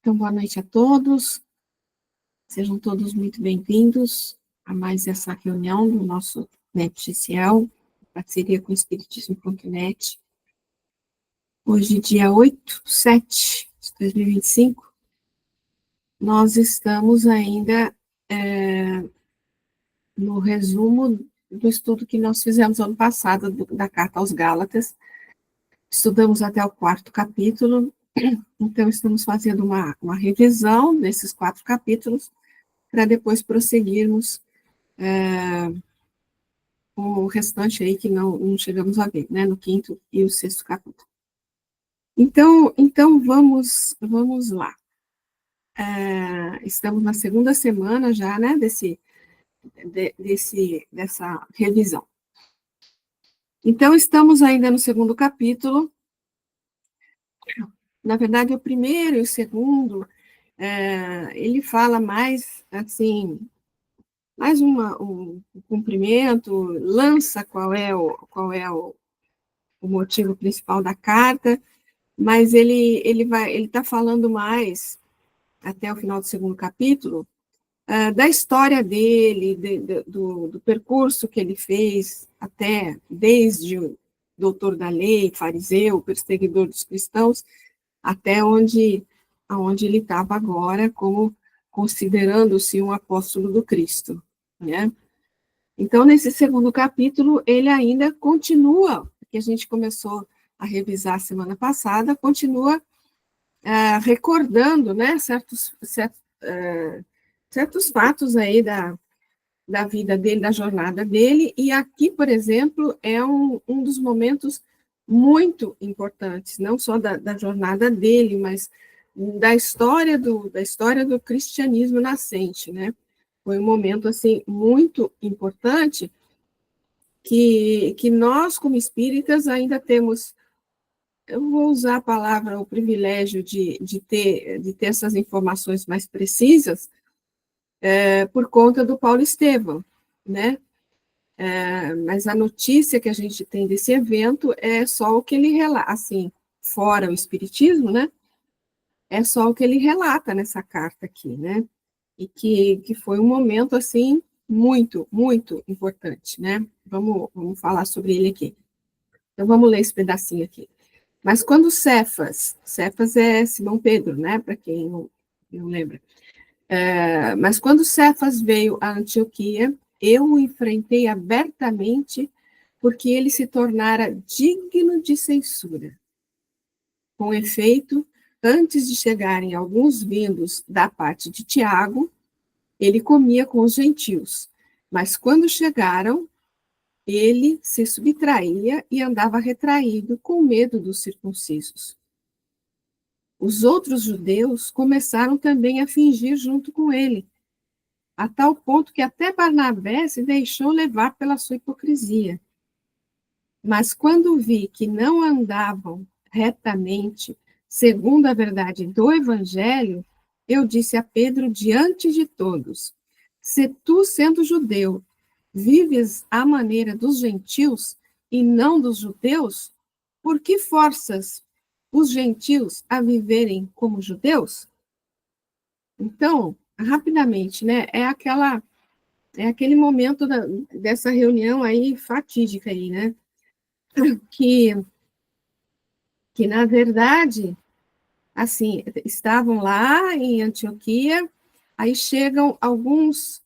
Então, boa noite a todos, sejam todos muito bem-vindos a mais essa reunião do nosso NetGCL, em parceria com o Espiritismo.net. Hoje, dia 8/7/2025, nós estamos ainda no resumo do estudo que nós fizemos ano passado da Carta aos Gálatas. Estudamos até o 4º capítulo, então estamos fazendo uma revisão desses 4 capítulos, para depois prosseguirmos o restante aí que não chegamos a ver, né, no 5º e o 6º capítulo. Então vamos lá. Estamos na segunda semana já, né, dessa revisão. Então, estamos ainda no 2º capítulo. Na verdade, o primeiro e o segundo, ele fala mais, assim, mais um cumprimento, lança qual é o motivo principal da carta, mas ele está falando mais, até o final do 2º capítulo, da história dele, do percurso que ele fez, até desde o doutor da lei, fariseu, perseguidor dos cristãos, até onde ele estava agora, como considerando-se um apóstolo do Cristo, né? Então, nesse 2º capítulo, ele ainda continua, que a gente começou a revisar semana passada, continua recordando, né, certos fatos aí da vida dele, da jornada dele, e aqui, por exemplo, é um dos momentos muito importantes, não só da jornada dele, mas da história do cristianismo nascente, né? Foi um momento, assim, muito importante que nós, como espíritas, ainda temos, eu vou usar a palavra, o privilégio de ter essas informações mais precisas, por conta do Paulo Estevam, né? Mas a notícia que a gente tem desse evento é só o que ele relata, assim, fora o espiritismo, né? É só o que ele relata nessa carta aqui, né? E que foi um momento, assim, muito, muito importante, né? Vamos falar sobre ele aqui. Então, vamos ler esse pedacinho aqui. Mas quando Cefas é Simão Pedro, né? Para quem não lembra. Mas quando Cefas veio a Antioquia, eu o enfrentei abertamente, porque ele se tornara digno de censura. Com efeito, antes de chegarem alguns vindos da parte de Tiago, ele comia com os gentios, mas quando chegaram, ele se subtraía e andava retraído, com medo dos circuncisos. Os outros judeus começaram também a fingir junto com ele, a tal ponto que até Barnabé se deixou levar pela sua hipocrisia. Mas quando vi que não andavam retamente, segundo a verdade do Evangelho, eu disse a Pedro diante de todos: se tu, sendo judeu, vives à maneira dos gentios e não dos judeus, por que forças os gentios a viverem como judeus? Então, rapidamente, né? É aquele momento dessa reunião aí fatídica aí, né? Que na verdade, assim, estavam lá em Antioquia, aí chegam alguns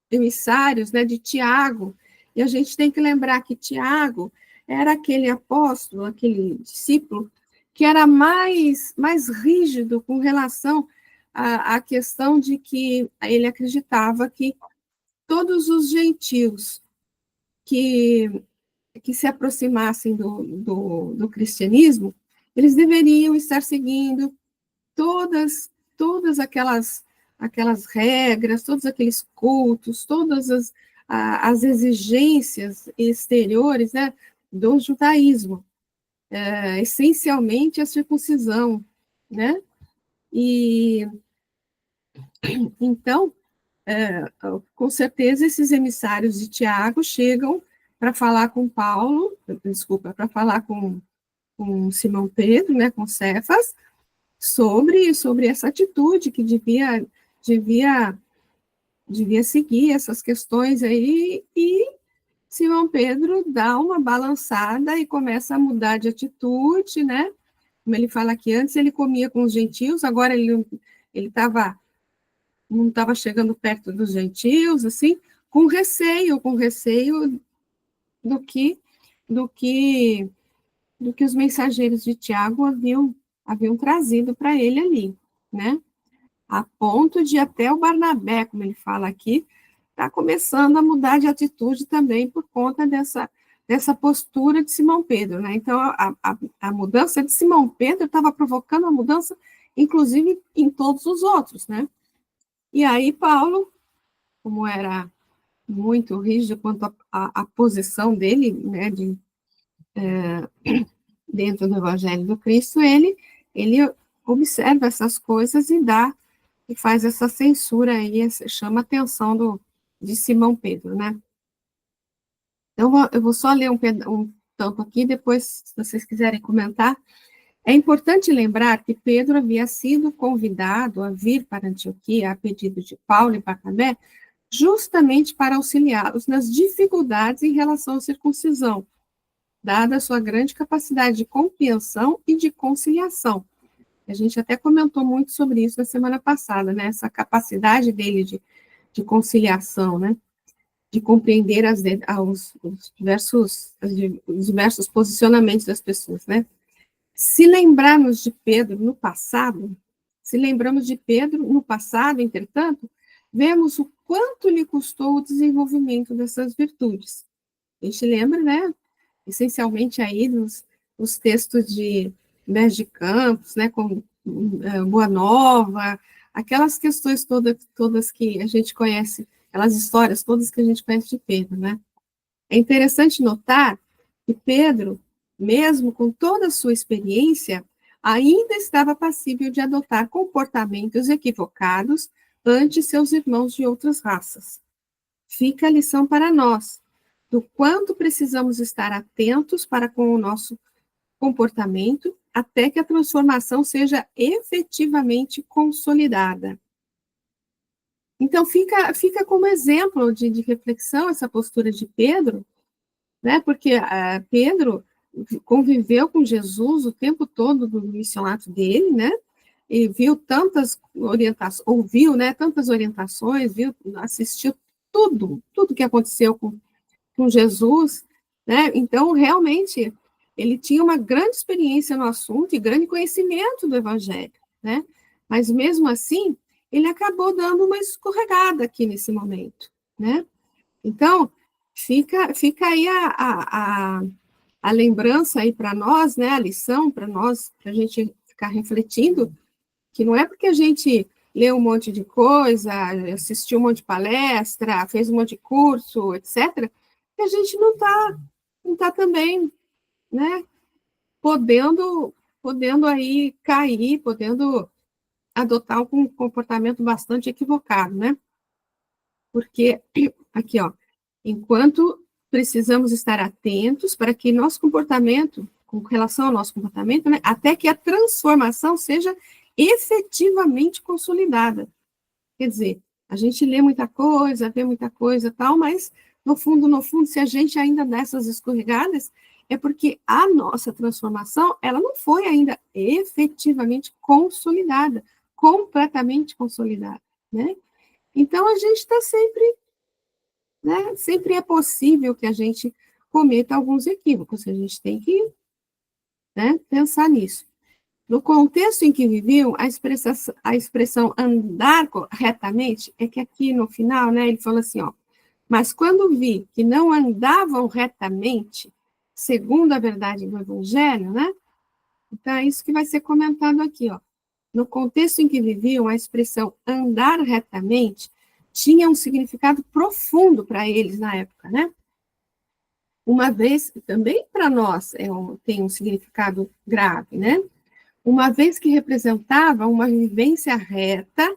emissários, né, de Tiago, e a gente tem que lembrar que Tiago era aquele apóstolo, aquele discípulo, que era mais rígido com relação à questão de que ele acreditava que todos os gentios que se aproximassem do cristianismo, eles deveriam estar seguindo todas aquelas regras, todos aqueles cultos, todas as exigências exteriores, né, do judaísmo, essencialmente a circuncisão, né? E então, com certeza, esses emissários de Tiago chegam para falar com Paulo, desculpa, para falar com com Simão Pedro, né, com Cefas, sobre essa atitude que devia seguir essas questões aí, e Simão Pedro dá uma balançada e começa a mudar de atitude, né? Como ele fala que antes ele comia com os gentios, agora ele não estava chegando perto dos gentios, assim, com receio do que do que do que os mensageiros de Tiago haviam trazido para ele ali, né? A ponto de até o Barnabé, como ele fala aqui, está começando a mudar de atitude também por conta dessa postura de Simão Pedro, né? Então, a mudança de Simão Pedro estava provocando a mudança, inclusive, em todos os outros, né? E aí, Paulo, como era muito rígido quanto à posição dele, né, dentro do Evangelho do Cristo, ele observa essas coisas e faz essa censura aí, chama a atenção de Simão Pedro, né? Então, eu vou só ler um tanto aqui, depois, se vocês quiserem comentar. É importante lembrar que Pedro havia sido convidado a vir para Antioquia a pedido de Paulo e Barnabé, justamente para auxiliá-los nas dificuldades em relação à circuncisão, dada a sua grande capacidade de compreensão e de conciliação. A gente até comentou muito sobre isso na semana passada, né? Essa capacidade dele de conciliação, né? De compreender os diversos posicionamentos das pessoas, né? Se lembrarmos de Pedro no passado, entretanto, vemos o quanto lhe custou o desenvolvimento dessas virtudes. A gente lembra, né? Essencialmente aí dos textos de Mestre de Campos, né? Com Boa Nova, aquelas questões todas que a gente conhece, aquelas histórias todas que a gente conhece de Pedro, né? É interessante notar que Pedro, mesmo com toda a sua experiência, ainda estava passível de adotar comportamentos equivocados ante seus irmãos de outras raças. Fica a lição para nós, do quanto precisamos estar atentos para com o nosso comportamento, até que a transformação seja efetivamente consolidada. Então, fica como exemplo de reflexão essa postura de Pedro, né? Porque Pedro conviveu com Jesus o tempo todo do missionato dele, né? E viu tantas orientações, ouviu, né, tantas orientações, assistiu tudo que aconteceu com Jesus, né? Então, realmente, ele tinha uma grande experiência no assunto e grande conhecimento do Evangelho, né? Mas, mesmo assim, ele acabou dando uma escorregada aqui nesse momento, né? Então, fica aí a lembrança aí para nós, né? A lição para nós, para a gente ficar refletindo, que não é porque a gente leu um monte de coisa, assistiu um monte de palestra, fez um monte de curso, etc., que a gente não tá também, né, podendo aí cair, podendo adotar um comportamento bastante equivocado, né? Porque, aqui, ó, enquanto precisamos estar atentos para que nosso comportamento, com relação ao nosso comportamento, né, até que a transformação seja efetivamente consolidada. Quer dizer, a gente lê muita coisa, vê muita coisa, tal, mas no fundo, se a gente ainda dá essas escorregadas, é porque a nossa transformação, ela não foi ainda efetivamente consolidada, completamente consolidada, né? Então, a gente está sempre, né? Sempre é possível que a gente cometa alguns equívocos, a gente tem que, né, pensar nisso. No contexto em que viviam, a expressão andar retamente, é que aqui no final, né, ele fala assim, ó, mas quando vi que não andavam retamente, segundo a verdade do Evangelho, né, então é isso que vai ser comentado aqui, ó. No contexto em que viviam, a expressão andar retamente tinha um significado profundo para eles na época, né? Uma vez, também para nós tem um significado grave, né? Uma vez que representava uma vivência reta,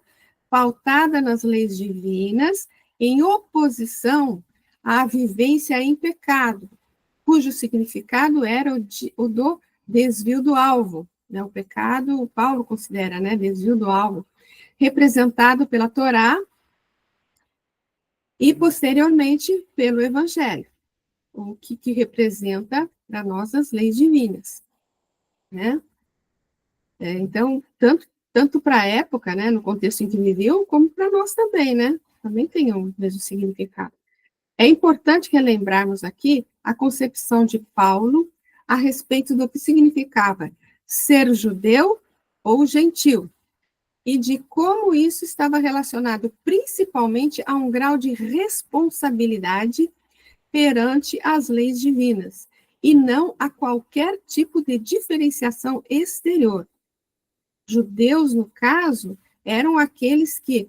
pautada nas leis divinas, em oposição à vivência em pecado, cujo significado era o do desvio do alvo, né? O pecado, Paulo considera, né, desvio do alvo, representado pela Torá e, posteriormente, pelo Evangelho, o que representa para nós as leis divinas, né? Então, tanto para a época, né, no contexto em que viveu, como para nós também, né? Também tem o mesmo significado. É importante relembrarmos aqui a concepção de Paulo a respeito do que significava ser judeu ou gentil, e de como isso estava relacionado principalmente a um grau de responsabilidade perante as leis divinas, e não a qualquer tipo de diferenciação exterior. Judeus, no caso, eram aqueles que,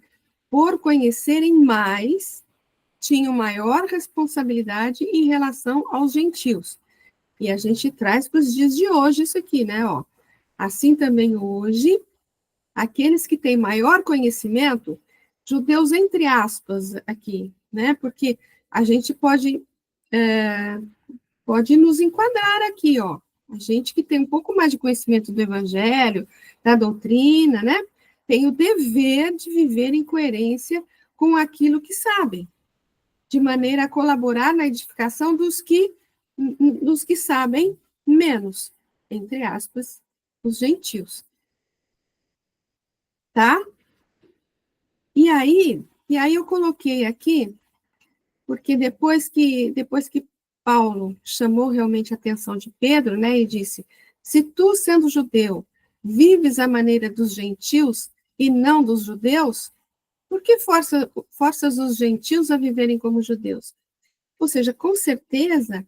por conhecerem mais, tinham maior responsabilidade em relação aos gentios. E a gente traz para os dias de hoje isso aqui, né? Ó. Assim também hoje, aqueles que têm maior conhecimento, judeus entre aspas aqui, né? Porque a gente pode nos enquadrar aqui, ó. A gente que tem um pouco mais de conhecimento do evangelho, da doutrina, né? Tem o dever de viver em coerência com aquilo que sabem, de maneira a colaborar na edificação dos que sabem menos, entre aspas, os gentios. Tá? E aí eu coloquei aqui, porque depois que Paulo chamou realmente a atenção de Pedro, né, e disse: se tu, sendo judeu, vives à maneira dos gentios e não dos judeus, por que forças os gentios a viverem como judeus? Ou seja, com certeza,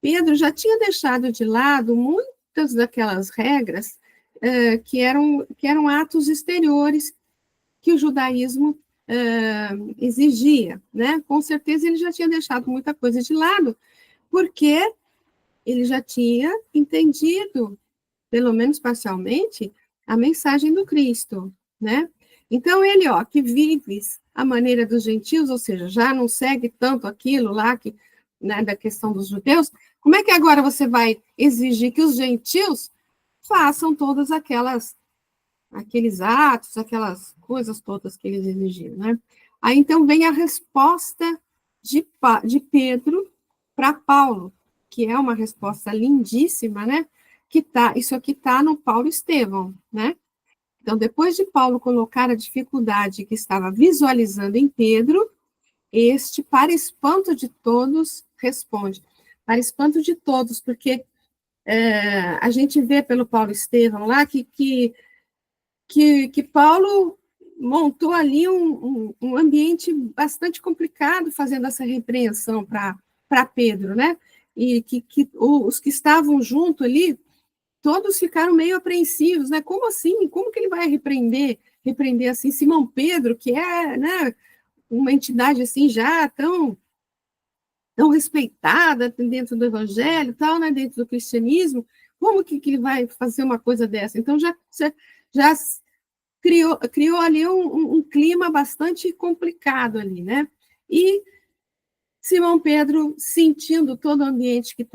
Pedro já tinha deixado de lado muitas daquelas regras que eram atos exteriores que o judaísmo exigia, né? Com certeza ele já tinha deixado muita coisa de lado, porque ele já tinha entendido, pelo menos parcialmente, a mensagem do Cristo, né? Então ele, ó, que vives a maneira dos gentios, ou seja, já não segue tanto aquilo lá que, né, da questão dos judeus, como é que agora você vai exigir que os gentios façam todas aqueles atos, aquelas coisas todas que eles exigiam, né? Aí, então, vem a resposta de Pedro para Paulo, que é uma resposta lindíssima, né? Isso aqui está no Paulo Estevão, né? Então, depois de Paulo colocar a dificuldade que estava visualizando em Pedro, este, para espanto de todos, responde. Para espanto de todos, porque a gente vê pelo Paulo Estevão lá que Paulo montou ali um ambiente bastante complicado fazendo essa repreensão para Pedro, né? E que os que estavam junto ali, todos ficaram meio apreensivos, né? Como assim? Como que ele vai repreender assim Simão Pedro, que é, né, uma entidade assim já tão respeitada dentro do evangelho, tal, né, dentro do cristianismo, como que ele vai fazer uma coisa dessa? Então já criou ali um clima bastante complicado ali, né? E Simão Pedro, sentindo todo o ambiente que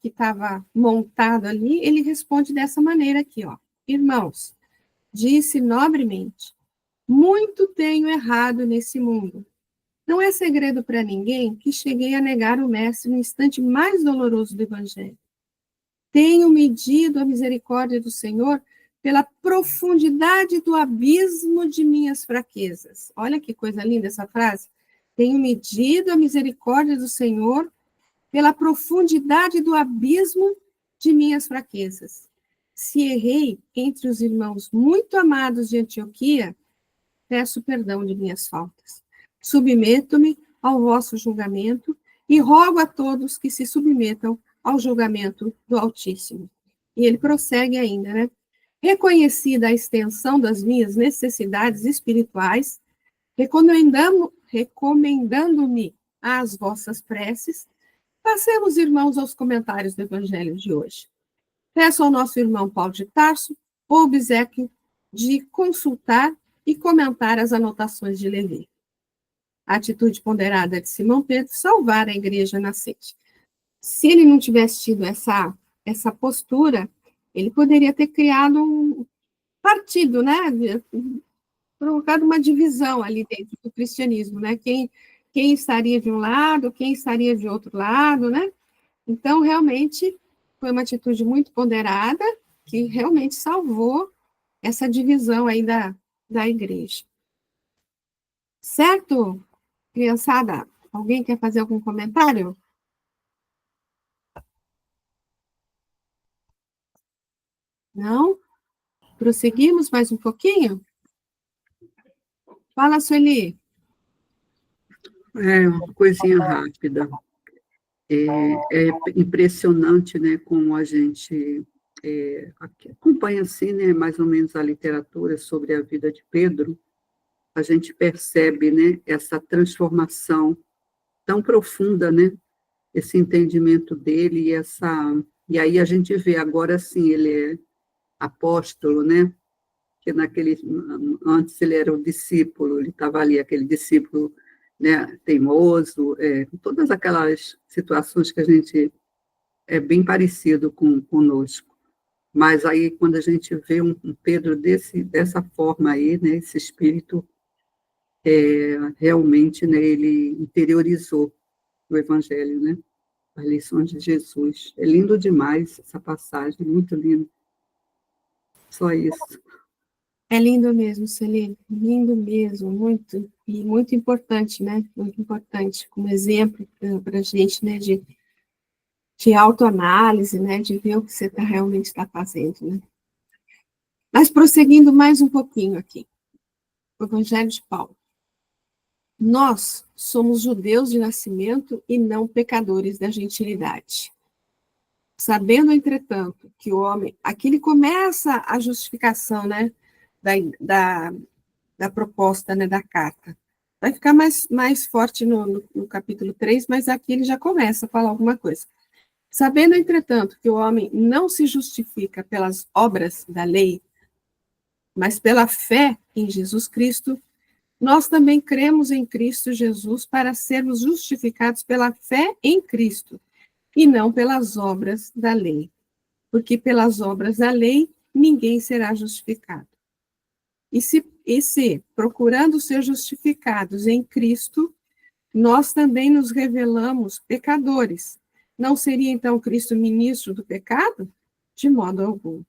estava montado ali, ele responde dessa maneira aqui, ó: irmãos, disse nobremente, muito tenho errado nesse mundo. Não é segredo para ninguém que cheguei a negar o mestre no instante mais doloroso do evangelho. Tenho medido a misericórdia do Senhor pela profundidade do abismo de minhas fraquezas. Olha que coisa linda essa frase. Tenho medido a misericórdia do Senhor pela profundidade do abismo de minhas fraquezas. Se errei entre os irmãos muito amados de Antioquia, peço perdão de minhas faltas. Submeto-me ao vosso julgamento e rogo a todos que se submetam ao julgamento do Altíssimo. E ele prossegue ainda, né? Reconhecida a extensão das minhas necessidades espirituais, recomendando-me às vossas preces, passemos, irmãos, aos comentários do Evangelho de hoje. Peço ao nosso irmão Paulo de Tarso o obséquio de consultar e comentar as anotações de Levi. A atitude ponderada de Simão Pedro salvar a igreja nascente. Se ele não tivesse tido essa postura, Ele poderia ter criado um partido, né? Provocado uma divisão ali dentro do cristianismo, né? Quem estaria de um lado, quem estaria de outro lado, né? Então, realmente, foi uma atitude muito ponderada que realmente salvou essa divisão aí da igreja. Certo, criançada? Alguém quer fazer algum comentário? Não? Prosseguimos mais um pouquinho? Fala, Sueli. Uma coisinha rápida. É impressionante, né, como a gente acompanha, assim, né, mais ou menos a literatura sobre a vida de Pedro, a gente percebe, né, essa transformação tão profunda, né, esse entendimento dele e aí a gente vê agora, sim, ele é apóstolo, né, que antes ele era o discípulo, ele estava ali, aquele discípulo, né, teimoso, todas aquelas situações que a gente é bem parecido conosco. Mas aí, quando a gente vê um Pedro dessa forma aí, né, esse espírito, realmente, né, ele interiorizou o Evangelho, né, as lições de Jesus. É lindo demais essa passagem, muito lindo. Só isso. É lindo mesmo, Sueli. Lindo mesmo, muito, e muito importante, né? Muito importante, como exemplo para a gente, né, de autoanálise, né, de ver o que você realmente está fazendo, né? Mas prosseguindo mais um pouquinho aqui, o Evangelho de Paulo. Nós somos judeus de nascimento e não pecadores da gentilidade. Sabendo, entretanto, que o homem... Aqui ele começa a justificação, né, da, da, da proposta, né, da carta. Vai ficar mais forte no capítulo 3, mas aqui ele já começa a falar alguma coisa. Sabendo, entretanto, que o homem não se justifica pelas obras da lei, mas pela fé em Jesus Cristo, nós também cremos em Cristo Jesus para sermos justificados pela fé em Cristo, e não pelas obras da lei. Porque pelas obras da lei, ninguém será justificado. E se, procurando ser justificados em Cristo, nós também nos revelamos pecadores. Não seria então Cristo ministro do pecado? De modo algum.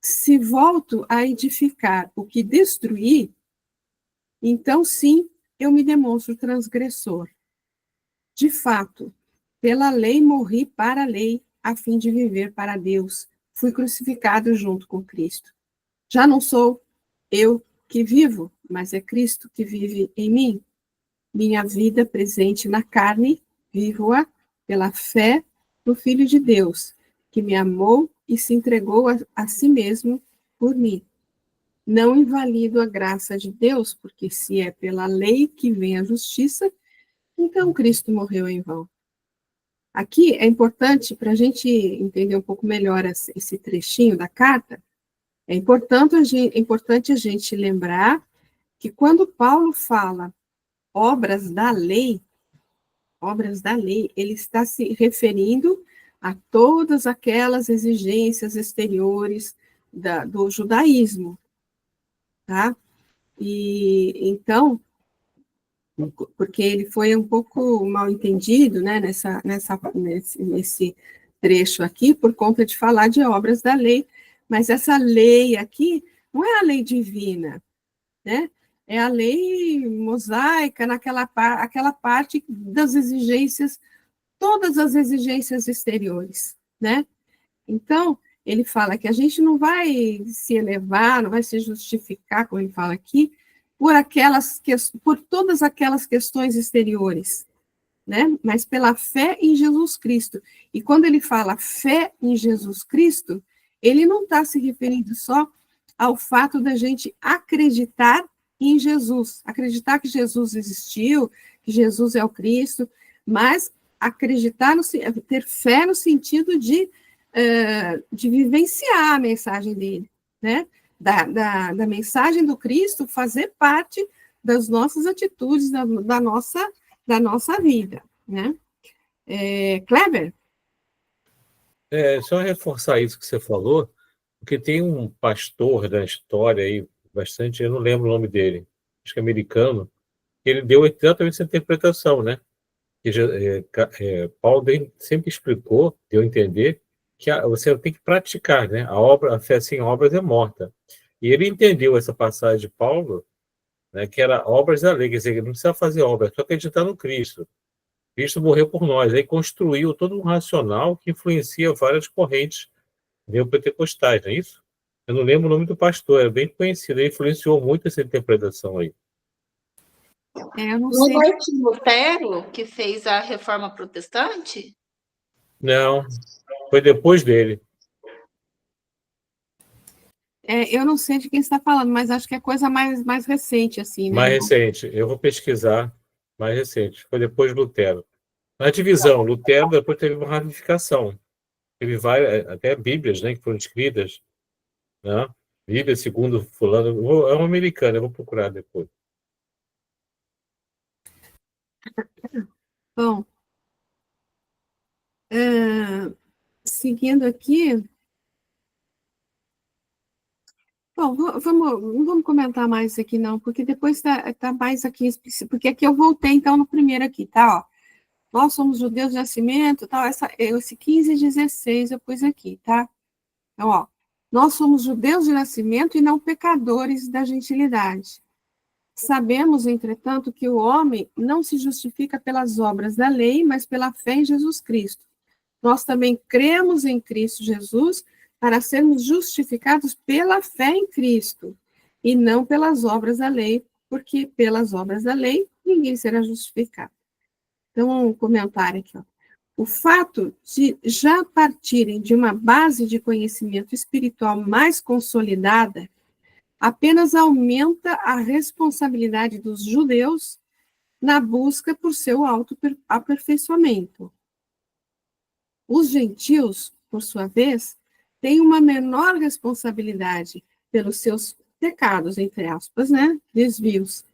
Se volto a edificar o que destruí, então sim, eu me demonstro transgressor. De fato, pela lei morri para a lei, a fim de viver para Deus. Fui crucificado junto com Cristo. Já não sou eu que vivo, mas é Cristo que vive em mim. Minha vida presente na carne, vivo-a pela fé no Filho de Deus, que me amou e se entregou a si mesmo por mim. Não invalido a graça de Deus, porque se é pela lei que vem a justiça, então Cristo morreu em vão. Aqui é importante, para a gente entender um pouco melhor esse trechinho da carta, é importante a gente lembrar que quando Paulo fala obras da lei, ele está se referindo a todas aquelas exigências exteriores do judaísmo, tá? E então, porque ele foi um pouco mal entendido, né, nesse trecho aqui, por conta de falar de obras da lei, mas essa lei aqui não é a lei divina, né? É a lei mosaica, aquela parte das exigências, todas as exigências exteriores, né? Então, ele fala que a gente não vai se elevar, não vai se justificar, como ele fala aqui, por todas aquelas questões exteriores, né? Mas pela fé em Jesus Cristo. E quando ele fala fé em Jesus Cristo, ele não está se referindo só ao fato da gente acreditar em Jesus, acreditar que Jesus existiu, que Jesus é o Cristo, mas acreditar, ter fé no sentido de vivenciar a mensagem dele, né? Da mensagem do Cristo fazer parte das nossas atitudes, da nossa vida, né? Kleber? Só reforçar isso que você falou, porque tem um pastor da história aí, bastante, eu não lembro o nome dele, acho que é americano, que ele deu exatamente essa interpretação, né? Paulo sempre explicou, deu a entender, que você tem que praticar, né? A fé sem obras é morta. E ele entendeu essa passagem de Paulo, né, que era obras da lei, quer dizer, ele não precisa fazer obras, só acreditar no Cristo. Cristo morreu por nós, aí construiu todo um racional que influencia várias correntes neopentecostais, não é isso? Eu não lembro o nome do pastor, é bem conhecido, ele influenciou muito essa interpretação aí. Eu não Não sei. é Lutero que fez a reforma protestante? Não, foi depois dele. Eu não sei de quem está falando, mas acho que é coisa mais recente, assim, né? Mais recente, eu vou pesquisar, mais recente, foi depois de Lutero. Na divisão, Lutero depois teve uma ramificação, teve várias, até Bíblias, né, que foram escritas, né? Bíblia segundo fulano, é um americano, eu vou procurar depois. Bom, seguindo aqui. Bom, não vamos comentar mais aqui, não, porque depois tá mais aqui, porque aqui eu voltei, então, no primeiro aqui, tá? Ó, nós somos judeus de nascimento, tal, esse 15 e 16 eu pus aqui, tá? Então, ó, nós somos judeus de nascimento e não pecadores da gentilidade. Sabemos, entretanto, que o homem não se justifica pelas obras da lei, mas pela fé em Jesus Cristo. Nós também cremos em Cristo Jesus para sermos justificados pela fé em Cristo e não pelas obras da lei, porque pelas obras da lei ninguém será justificado. Então, um comentário aqui, ó. O fato de já partirem de uma base de conhecimento espiritual mais consolidada apenas aumenta a responsabilidade dos judeus na busca por seu autoaperfeiçoamento. Os gentios, por sua vez, têm uma menor responsabilidade pelos seus pecados, entre aspas, né, desvios,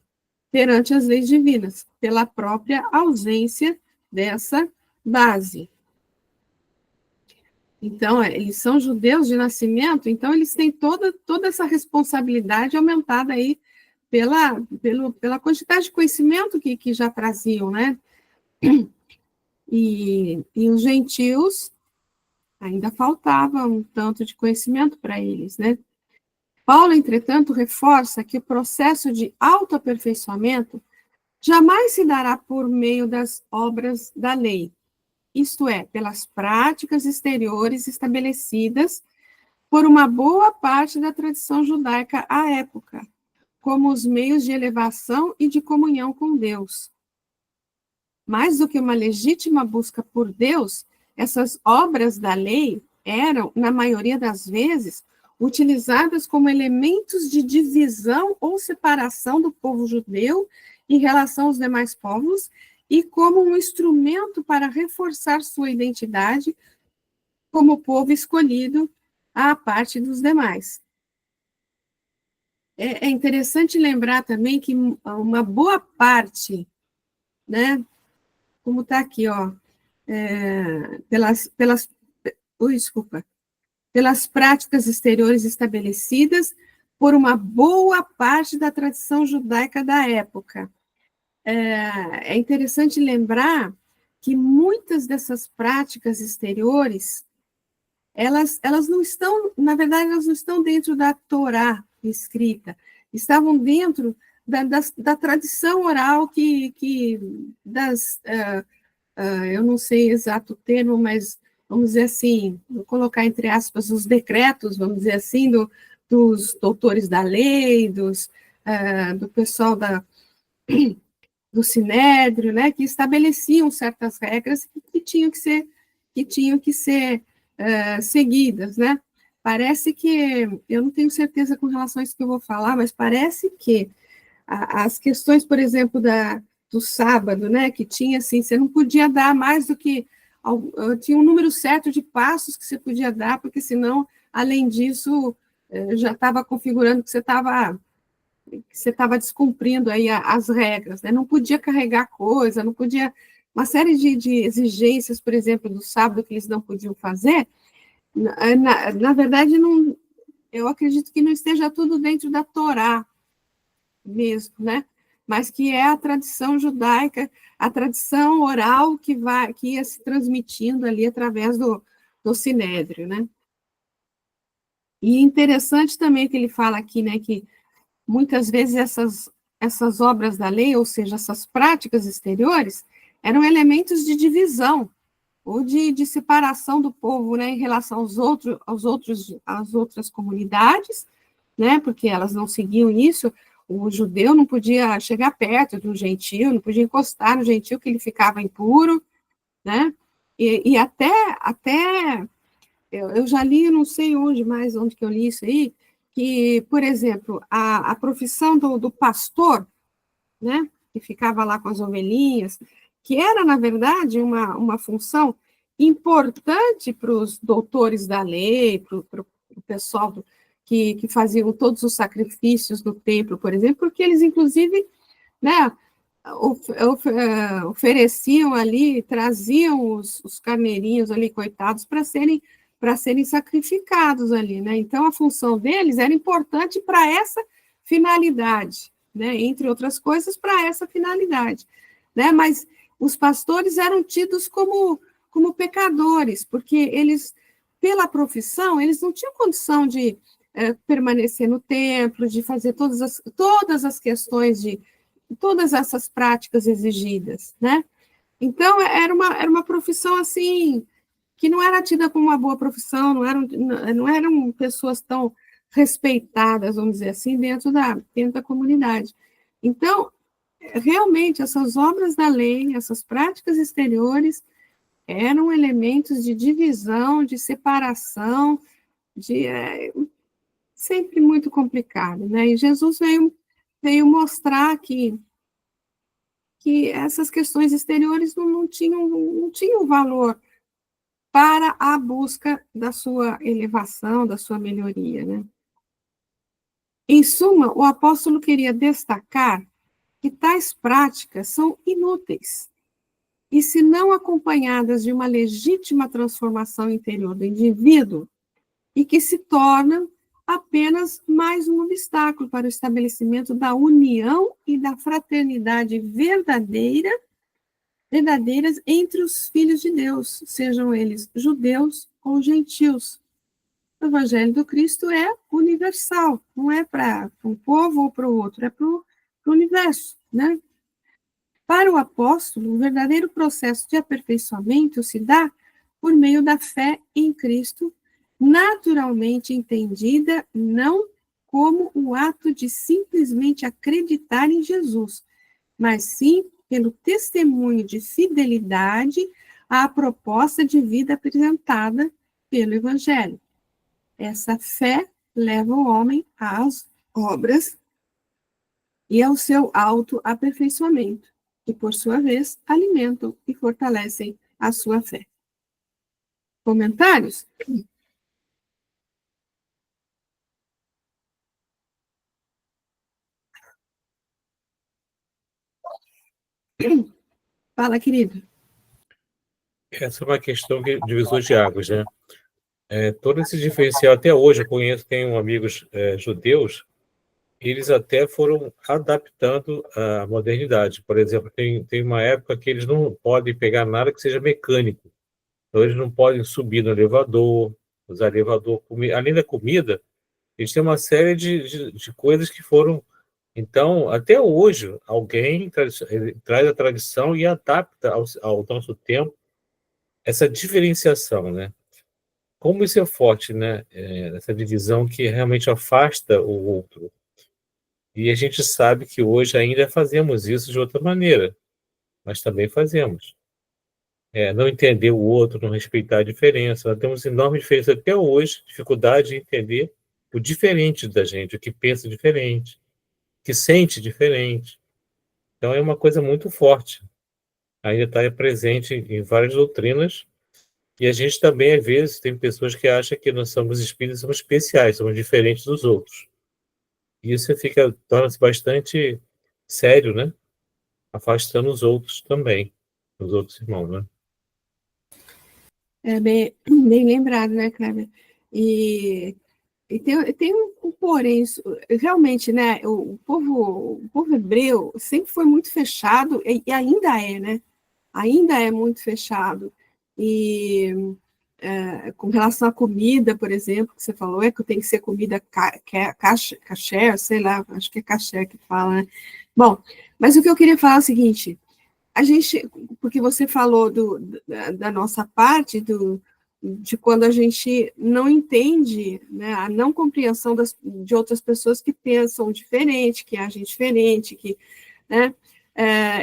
perante as leis divinas, pela própria ausência dessa base. Então, eles são judeus de nascimento, então eles têm toda essa responsabilidade aumentada aí pela quantidade de conhecimento que já traziam, né? E os gentios ainda faltava um tanto de conhecimento para eles, né? Paulo, entretanto, reforça que o processo de autoaperfeiçoamento jamais se dará por meio das obras da lei, isto é, pelas práticas exteriores estabelecidas por uma boa parte da tradição judaica à época, como os meios de elevação e de comunhão com Deus. Mais do que uma legítima busca por Deus, essas obras da lei eram, na maioria das vezes, utilizadas como elementos de divisão ou separação do povo judeu em relação aos demais povos e como um instrumento para reforçar sua identidade como povo escolhido à parte dos demais. É interessante lembrar também que uma boa parte, né, como está aqui, ó, pelas práticas exteriores estabelecidas por uma boa parte da tradição judaica da época. É interessante lembrar que muitas dessas práticas exteriores, elas não estão, na verdade, elas não estão dentro da Torá escrita, estavam dentro da tradição oral eu não sei exato termo, mas vamos dizer assim, vou colocar entre aspas os decretos, vamos dizer assim, dos doutores da lei, do pessoal do Sinédrio, né, que estabeleciam certas regras que tinham que ser seguidas, né? Parece que, eu não tenho certeza com relação a isso que eu vou falar, mas parece que as questões, por exemplo, do sábado, né, que tinha assim, você não podia dar mais do que, tinha um número certo de passos que você podia dar, porque senão, além disso, já estava configurando que você estava descumprindo aí as regras, né? Não podia carregar coisa, não podia uma série de exigências, por exemplo, do sábado que eles não podiam fazer, na verdade, não, eu acredito que não esteja tudo dentro da Torá mesmo, né? Mas que é a tradição judaica, a tradição oral que ia se transmitindo ali através do Sinédrio, né? E interessante também que ele fala aqui, né, que muitas vezes essas obras da lei, ou seja, essas práticas exteriores, eram elementos de divisão ou de separação do povo, né, em relação às outras comunidades, né, porque elas não seguiam isso. O judeu não podia chegar perto do gentio, não podia encostar no gentio, que ele ficava impuro, né, e até eu já li, não sei onde que eu li isso aí, que, por exemplo, a profissão do pastor, né, que ficava lá com as ovelhinhas, que era, na verdade, uma função importante para os doutores da lei, para o pessoal que faziam todos os sacrifícios do templo, por exemplo, porque eles, inclusive, né, ofereciam ali, traziam os carneirinhos ali, coitados, para serem sacrificados ali, né? Então, a função deles era importante para essa finalidade, né? Entre outras coisas, para essa finalidade, né? Mas os pastores eram tidos como pecadores, porque eles, pela profissão, eles não tinham condição de permanecer no templo, de fazer todas as questões de todas essas práticas exigidas, né? Então, era uma profissão, assim, que não era tida como uma boa profissão, não eram pessoas tão respeitadas, vamos dizer assim, dentro da comunidade. Então, realmente, essas obras da lei, essas práticas exteriores, eram elementos de divisão, de separação, sempre muito complicado, né? E Jesus veio mostrar que essas questões exteriores não tinham valor para a busca da sua elevação, da sua melhoria, né? Em suma, o apóstolo queria destacar que tais práticas são inúteis e, se não acompanhadas de uma legítima transformação interior do indivíduo, e que se tornam apenas mais um obstáculo para o estabelecimento da união e da fraternidade verdadeiras entre os filhos de Deus, sejam eles judeus ou gentios. O Evangelho do Cristo é universal, não é para um povo ou para o outro, é para o universo, né? Para o apóstolo, o verdadeiro processo de aperfeiçoamento se dá por meio da fé em Cristo, naturalmente entendida não como o ato de simplesmente acreditar em Jesus, mas sim pelo testemunho de fidelidade à proposta de vida apresentada pelo Evangelho. Essa fé leva o homem às obras e ao seu autoaperfeiçoamento, que, por sua vez, alimentam e fortalecem a sua fé. Comentários? Fala, querido. Essa é uma questão que divisor de águas, né? Todo esse diferencial, até hoje, eu tenho amigos judeus, eles até foram adaptando à modernidade. Por exemplo, tem uma época que eles não podem pegar nada que seja mecânico. Então, eles não podem subir no elevador, usar elevador. Além da comida, eles têm uma série de coisas que foram... Então, até hoje, alguém traz a tradição e adapta ao nosso tempo essa diferenciação, né? Como isso é forte, né? Essa divisão que realmente afasta o outro. E a gente sabe que hoje ainda fazemos isso de outra maneira, mas também fazemos. Não entender o outro, não respeitar a diferença. Nós temos enorme diferença até hoje, dificuldade de entender o diferente da gente, o que pensa diferente, o que sente diferente. Então é uma coisa muito forte. Ainda está presente em várias doutrinas. E a gente também, às vezes, tem pessoas que acham que nós somos espíritos, somos especiais, somos diferentes dos outros. E isso torna-se bastante sério, né? Afastando os outros também. os outros irmãos, né? É bem lembrado, né, Kleber? E tem um porém, realmente, né, o povo hebreu sempre foi muito fechado, e ainda é, né? Ainda é muito fechado. E com relação à comida, por exemplo, que você falou, que tem que ser comida kasher, sei lá, acho que é kasher que fala, né? Bom, mas o que eu queria falar é o seguinte, a gente, porque você falou da nossa parte, de quando a gente não entende, né, a não compreensão de outras pessoas que pensam diferente, que agem diferente, né,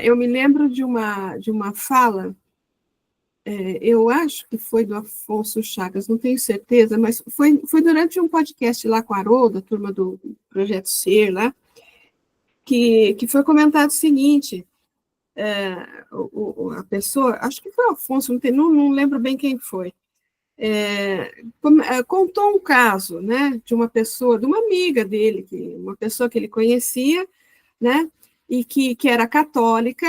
eu me lembro de uma fala, eu acho que foi do Afonso Chagas, não tenho certeza, mas foi durante um podcast lá com a Haroldo, a turma do Projeto Ser, lá, que foi comentado o seguinte, a pessoa, acho que foi o Afonso, não lembro bem quem foi, contou um caso, né, de uma pessoa, de uma amiga dele, uma pessoa que ele conhecia, né, e que era católica,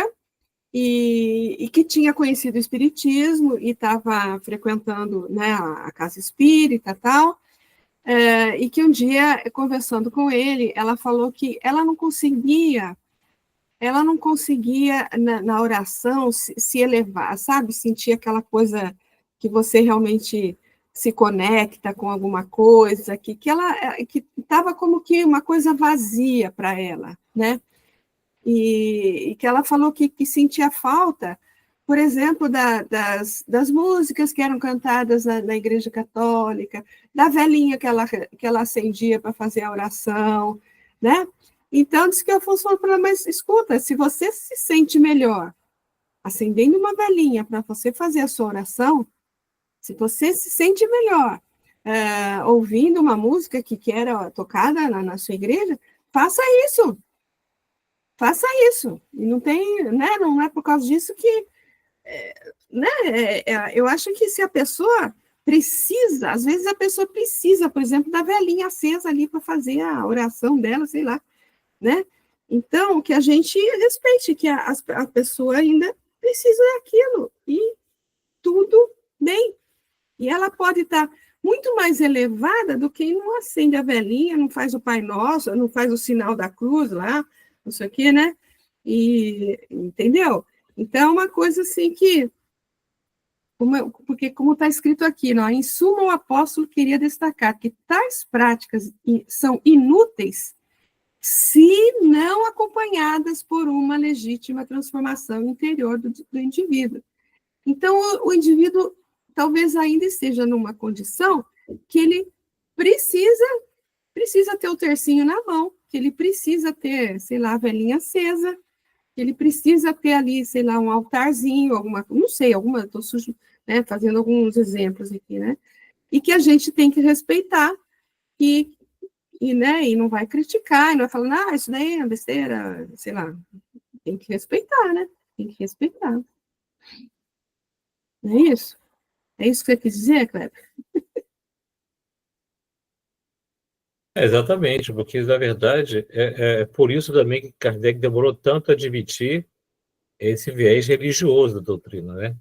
e que tinha conhecido o espiritismo e estava frequentando, né, a casa espírita e tal, e que um dia, conversando com ele, ela falou que ela não conseguia na oração se elevar, sabe? Sentir aquela coisa que você realmente se conecta com alguma coisa, que estava como que uma coisa vazia para ela, né? E que ela falou que sentia falta, por exemplo, das músicas que eram cantadas na Igreja Católica, da velinha que ela acendia para fazer a oração, né? Então, disse que Afonso falou para ela, mas escuta, se você se sente melhor acendendo uma velinha para você fazer a sua oração, se você se sente melhor ouvindo uma música que era tocada na sua igreja, faça isso. Faça isso. E não tem, né? Não é por causa disso que, né? Eu acho que se a pessoa precisa, às vezes a pessoa precisa, por exemplo, da velinha acesa ali para fazer a oração dela, sei lá, né? Então, que a gente respeite que a pessoa ainda precisa daquilo, e tudo bem. E ela pode estar muito mais elevada do que não acende a velinha, não faz o Pai Nosso, não faz o sinal da cruz lá, não sei o quê, né? Entendeu? Então, é uma coisa assim que, porque como está escrito aqui, não, em suma, o apóstolo queria destacar que tais práticas são inúteis se não acompanhadas por uma legítima transformação interior do indivíduo. Então, o indivíduo talvez ainda esteja numa condição que ele precisa ter o tercinho na mão, que ele precisa ter, sei lá, a velinha acesa, que ele precisa ter ali, sei lá, um altarzinho, não sei, estou né, fazendo alguns exemplos aqui, né? E que a gente tem que respeitar né, e não vai criticar, e não vai falar, isso daí é besteira, sei lá, tem que respeitar, né? Tem que respeitar. Não é isso? É isso que você quis dizer, Kleber? Exatamente, porque, na verdade, é por isso também que Kardec demorou tanto a admitir esse viés religioso da doutrina, né?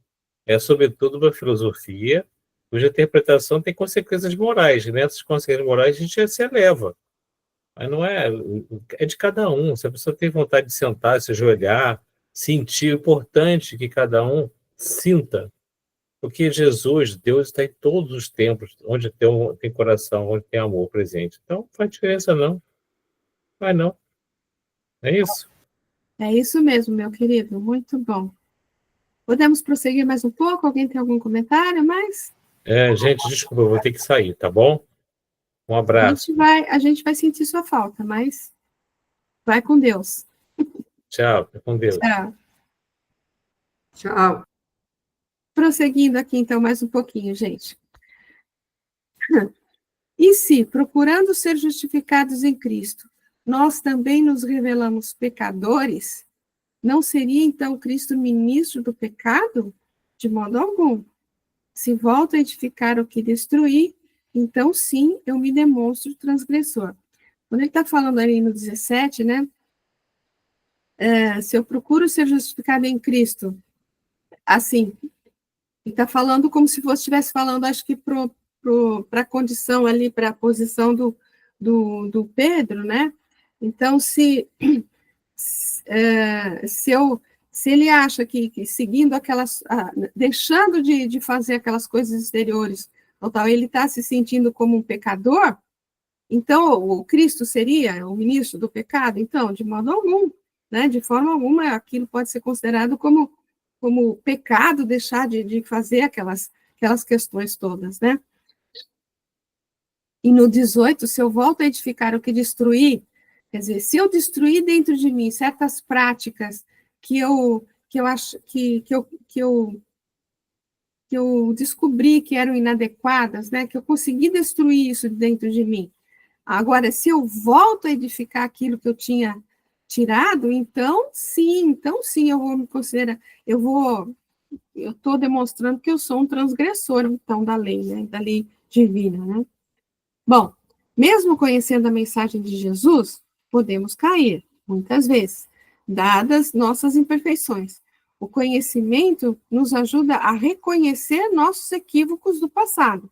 É, sobretudo, uma filosofia cuja interpretação tem consequências morais, né? Essas consequências morais a gente já se eleva, mas não é de cada um. Se a pessoa tem vontade de sentar, se ajoelhar, sentir, o importante que cada um sinta, porque Jesus, Deus, está em todos os tempos, onde tem coração, onde tem amor presente. Então, não faz diferença não, vai não, é isso. É isso mesmo, meu querido, muito bom. Podemos prosseguir mais um pouco? Alguém tem algum comentário mais? Gente, desculpa, eu vou ter que sair, tá bom? Um abraço. A gente vai sentir sua falta, mas vai com Deus. Tchau, fica com Deus. Tchau. Tchau. Prosseguindo aqui, então, mais um pouquinho, gente. E se, procurando ser justificados em Cristo, nós também nos revelamos pecadores, não seria, então, Cristo ministro do pecado? De modo algum. Se volto a edificar o que destruí, então, sim, eu me demonstro transgressor. Quando ele está falando ali no 17, né? Se eu procuro ser justificado em Cristo, assim, ele está falando como se estivesse falando, acho que para a condição ali, para a posição do Pedro, né? Então, se ele acha que seguindo aquelas, deixando de fazer aquelas coisas exteriores, tal, ele está se sentindo como um pecador, então o Cristo seria o ministro do pecado? Então, de modo algum, né? De forma alguma, aquilo pode ser considerado como pecado, deixar de fazer aquelas questões todas, né? E no 18, se eu volto a edificar o que destruí, quer dizer, se eu destruir dentro de mim certas práticas que eu descobri que eram inadequadas, né? Que eu consegui destruir isso dentro de mim. Agora, se eu volto a edificar aquilo que eu tinha tirado, então sim, eu vou me considerar, eu estou demonstrando que eu sou um transgressor, então, da lei, né? Da lei divina, né? Bom, mesmo conhecendo a mensagem de Jesus, podemos cair, muitas vezes, dadas nossas imperfeições. O conhecimento nos ajuda a reconhecer nossos equívocos do passado.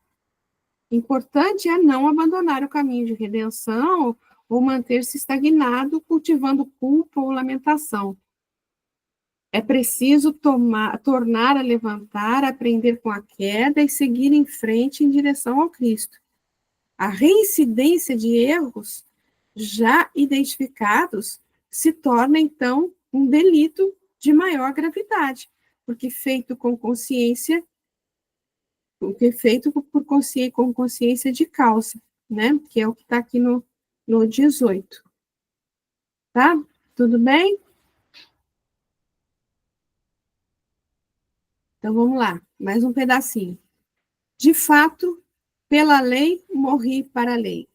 Importante é não abandonar o caminho de redenção ou manter-se estagnado, cultivando culpa ou lamentação. É preciso tornar a levantar, aprender com a queda e seguir em frente em direção ao Cristo. A reincidência de erros já identificados se torna, então, um delito de maior gravidade, porque feito com consciência, com consciência de causa, né? Que é o que está aqui no 18. Tá? Tudo bem? Então, vamos lá, mais um pedacinho. De fato, pela lei, morri para a lei,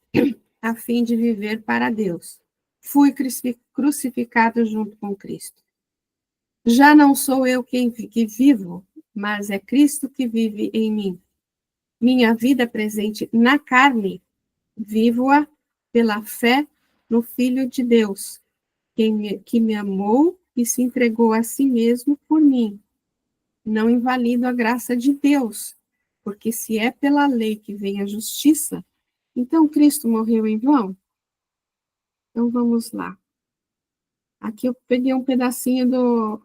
a fim de viver para Deus. Fui crucificado junto com Cristo. Já não sou eu que vivo, mas é Cristo que vive em mim. Minha vida presente na carne, vivo-a pela fé no Filho de Deus, que me amou e se entregou a si mesmo por mim. Não invalido a graça de Deus, porque se é pela lei que vem a justiça, então Cristo morreu em vão? Então vamos lá. Aqui eu peguei um pedacinho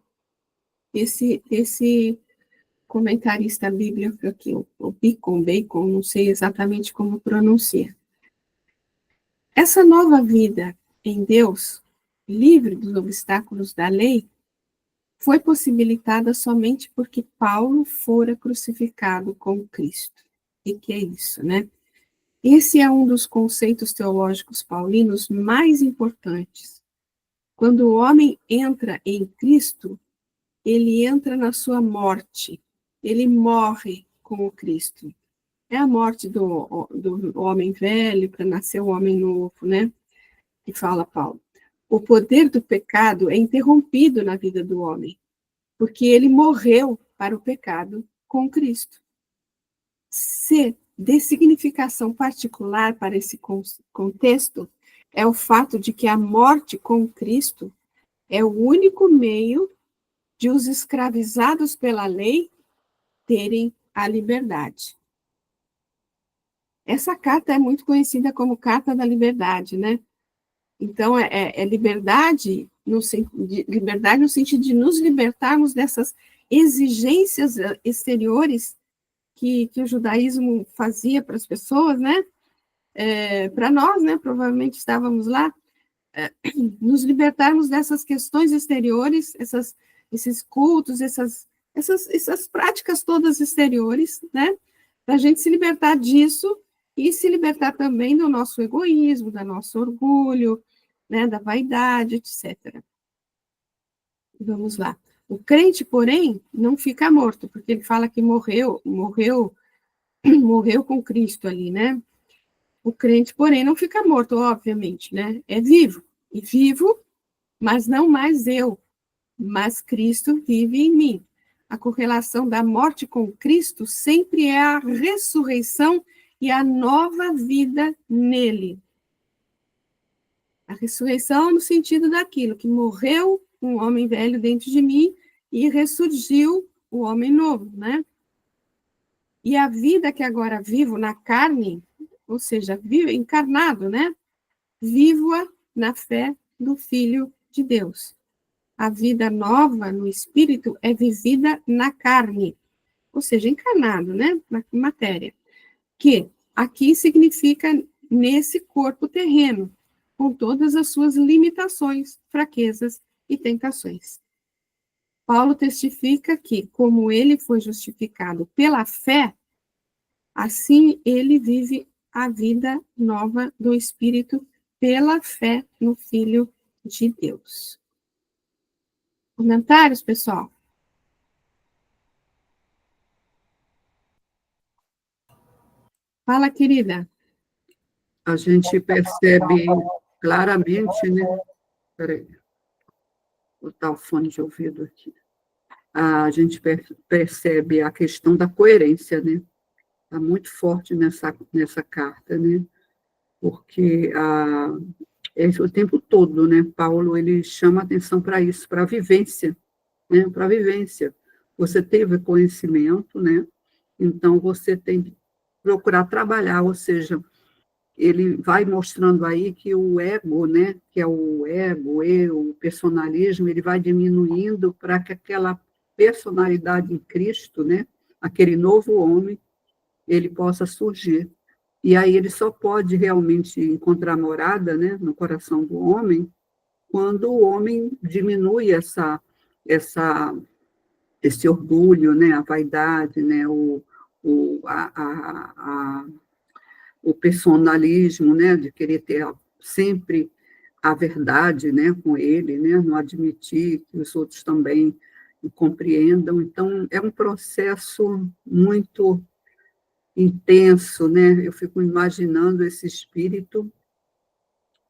desse comentarista bíblico aqui, o Bacon, não sei exatamente como pronuncia. Essa nova vida em Deus, livre dos obstáculos da lei, foi possibilitada somente porque Paulo fora crucificado com Cristo. E que é isso, né? Esse é um dos conceitos teológicos paulinos mais importantes. Quando o homem entra em Cristo, ele entra na sua morte, ele morre com o Cristo. É a morte do homem velho para nascer o homem novo, né? Que fala Paulo. O poder do pecado é interrompido na vida do homem, porque ele morreu para o pecado com Cristo. De significação particular para esse contexto é o fato de que a morte com Cristo é o único meio de os escravizados pela lei terem a liberdade. Essa carta é muito conhecida como Carta da Liberdade, né? Então, é liberdade no sentido de nos libertarmos dessas exigências exteriores que o judaísmo fazia para as pessoas, né? Para nós, né? Provavelmente estávamos lá, nos libertarmos dessas questões exteriores, esses cultos, essas práticas todas exteriores, né? Para a gente se libertar disso e se libertar também do nosso egoísmo, do nosso orgulho, né? Da vaidade, etc. Vamos lá. O crente, porém, não fica morto, porque ele fala que morreu com Cristo ali, né? O crente, porém, não fica morto, obviamente, né? É vivo. E vivo, mas não mais eu, mas Cristo vive em mim. A correlação da morte com Cristo sempre é a ressurreição e a nova vida nele. A ressurreição no sentido daquilo que morreu um homem velho dentro de mim e ressurgiu o homem novo, né? E a vida que agora vivo na carne, ou seja, vivo encarnado, né? Vivo-a na fé do Filho de Deus. A vida nova no espírito é vivida na carne, ou seja, encarnado, né? Na matéria. Que aqui significa nesse corpo terreno, com todas as suas limitações, fraquezas e tentações. Paulo testifica que, como ele foi justificado pela fé, assim ele vive a vida nova do Espírito pela fé no Filho de Deus. Comentários, pessoal? Fala, querida. A gente percebe claramente, né? Peraí, vou botar o fone de ouvido aqui. A gente percebe a questão da coerência, né? Está muito forte nessa carta, né? Porque o tempo todo, né? Paulo ele chama atenção para isso, para a vivência, né? Para a vivência. Você teve conhecimento, né? Então você tem que procurar trabalhar, ou seja, ele vai mostrando aí que o ego, né, que é o ego, eu, o personalismo, ele vai diminuindo para que aquela personalidade em Cristo, né, aquele novo homem, ele possa surgir. E aí ele só pode realmente encontrar morada, né, no coração do homem quando o homem diminui esse orgulho, né, a vaidade, né, o personalismo, né, de querer ter sempre a verdade, né, com ele, né, não admitir que os outros também o compreendam. Então, é um processo muito intenso, né? Eu fico imaginando esse espírito.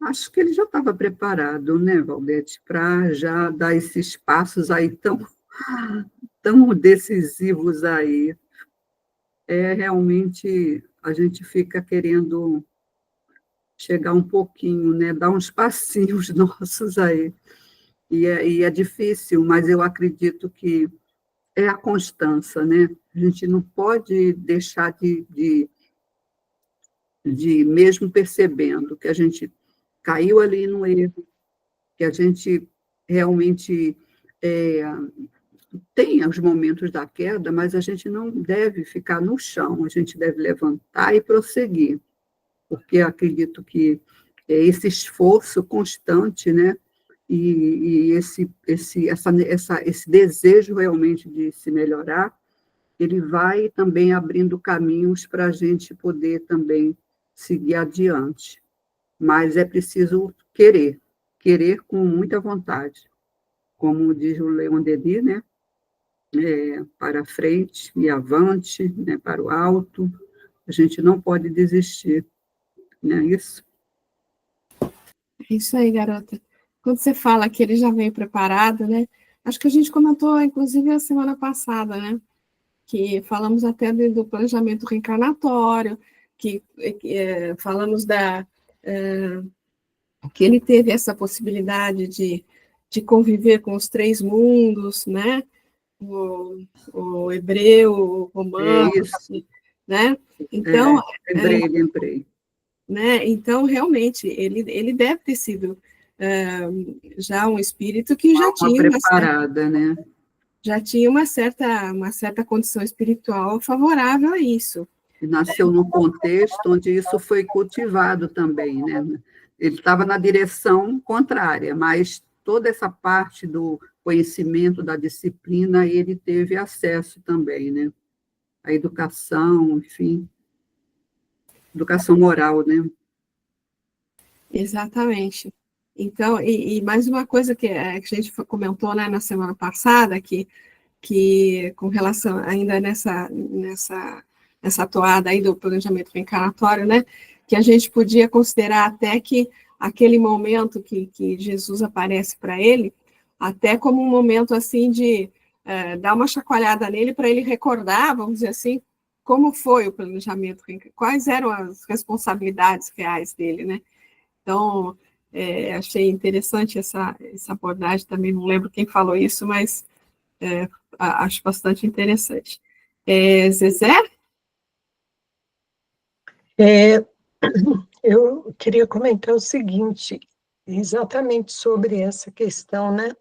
Acho que ele já estava preparado, né, Valdete, para já dar esses passos aí tão decisivos aí. Realmente a gente fica querendo chegar um pouquinho, né, dar uns passinhos nossos aí. E é difícil, mas eu acredito que é a constância, né? A gente não pode deixar de mesmo percebendo que a gente caiu ali no erro, que a gente realmente tem os momentos da queda, mas a gente não deve ficar no chão, a gente deve levantar e prosseguir, porque acredito que esse esforço constante, né, e esse desejo realmente de se melhorar, ele vai também abrindo caminhos para a gente poder também seguir adiante. Mas é preciso querer com muita vontade. Como diz o Leon Denis, né, para frente e avante, né, para o alto, a gente não pode desistir, não é isso? É isso aí, garota. Quando você fala que ele já veio preparado, né? Acho que a gente comentou, inclusive, a semana passada, né? Que falamos até do planejamento reencarnatório, que falamos que ele teve essa possibilidade de conviver com os três mundos, né? O hebreu, o romano, né? Então, lembrei. Né? Então, realmente, ele deve ter sido já um espírito que já tinha preparada, né? Já tinha uma certa condição espiritual favorável a isso. E nasceu num contexto onde isso foi cultivado também, né? Ele estava na direção contrária, mas toda essa parte do conhecimento, da disciplina, ele teve acesso também, né? A educação, enfim, educação moral, né? Exatamente. Então, e mais uma coisa que a gente comentou, né, na semana passada, que com relação ainda nessa toada aí do planejamento reencarnatório, né, que a gente podia considerar até que aquele momento que Jesus aparece para ele, até como um momento assim de dar uma chacoalhada nele para ele recordar, vamos dizer assim, como foi o planejamento, quais eram as responsabilidades reais dele, né? Então, achei interessante essa abordagem também, não lembro quem falou isso, mas Acho bastante interessante. Zezé? Eu queria comentar o seguinte, exatamente sobre essa questão, né,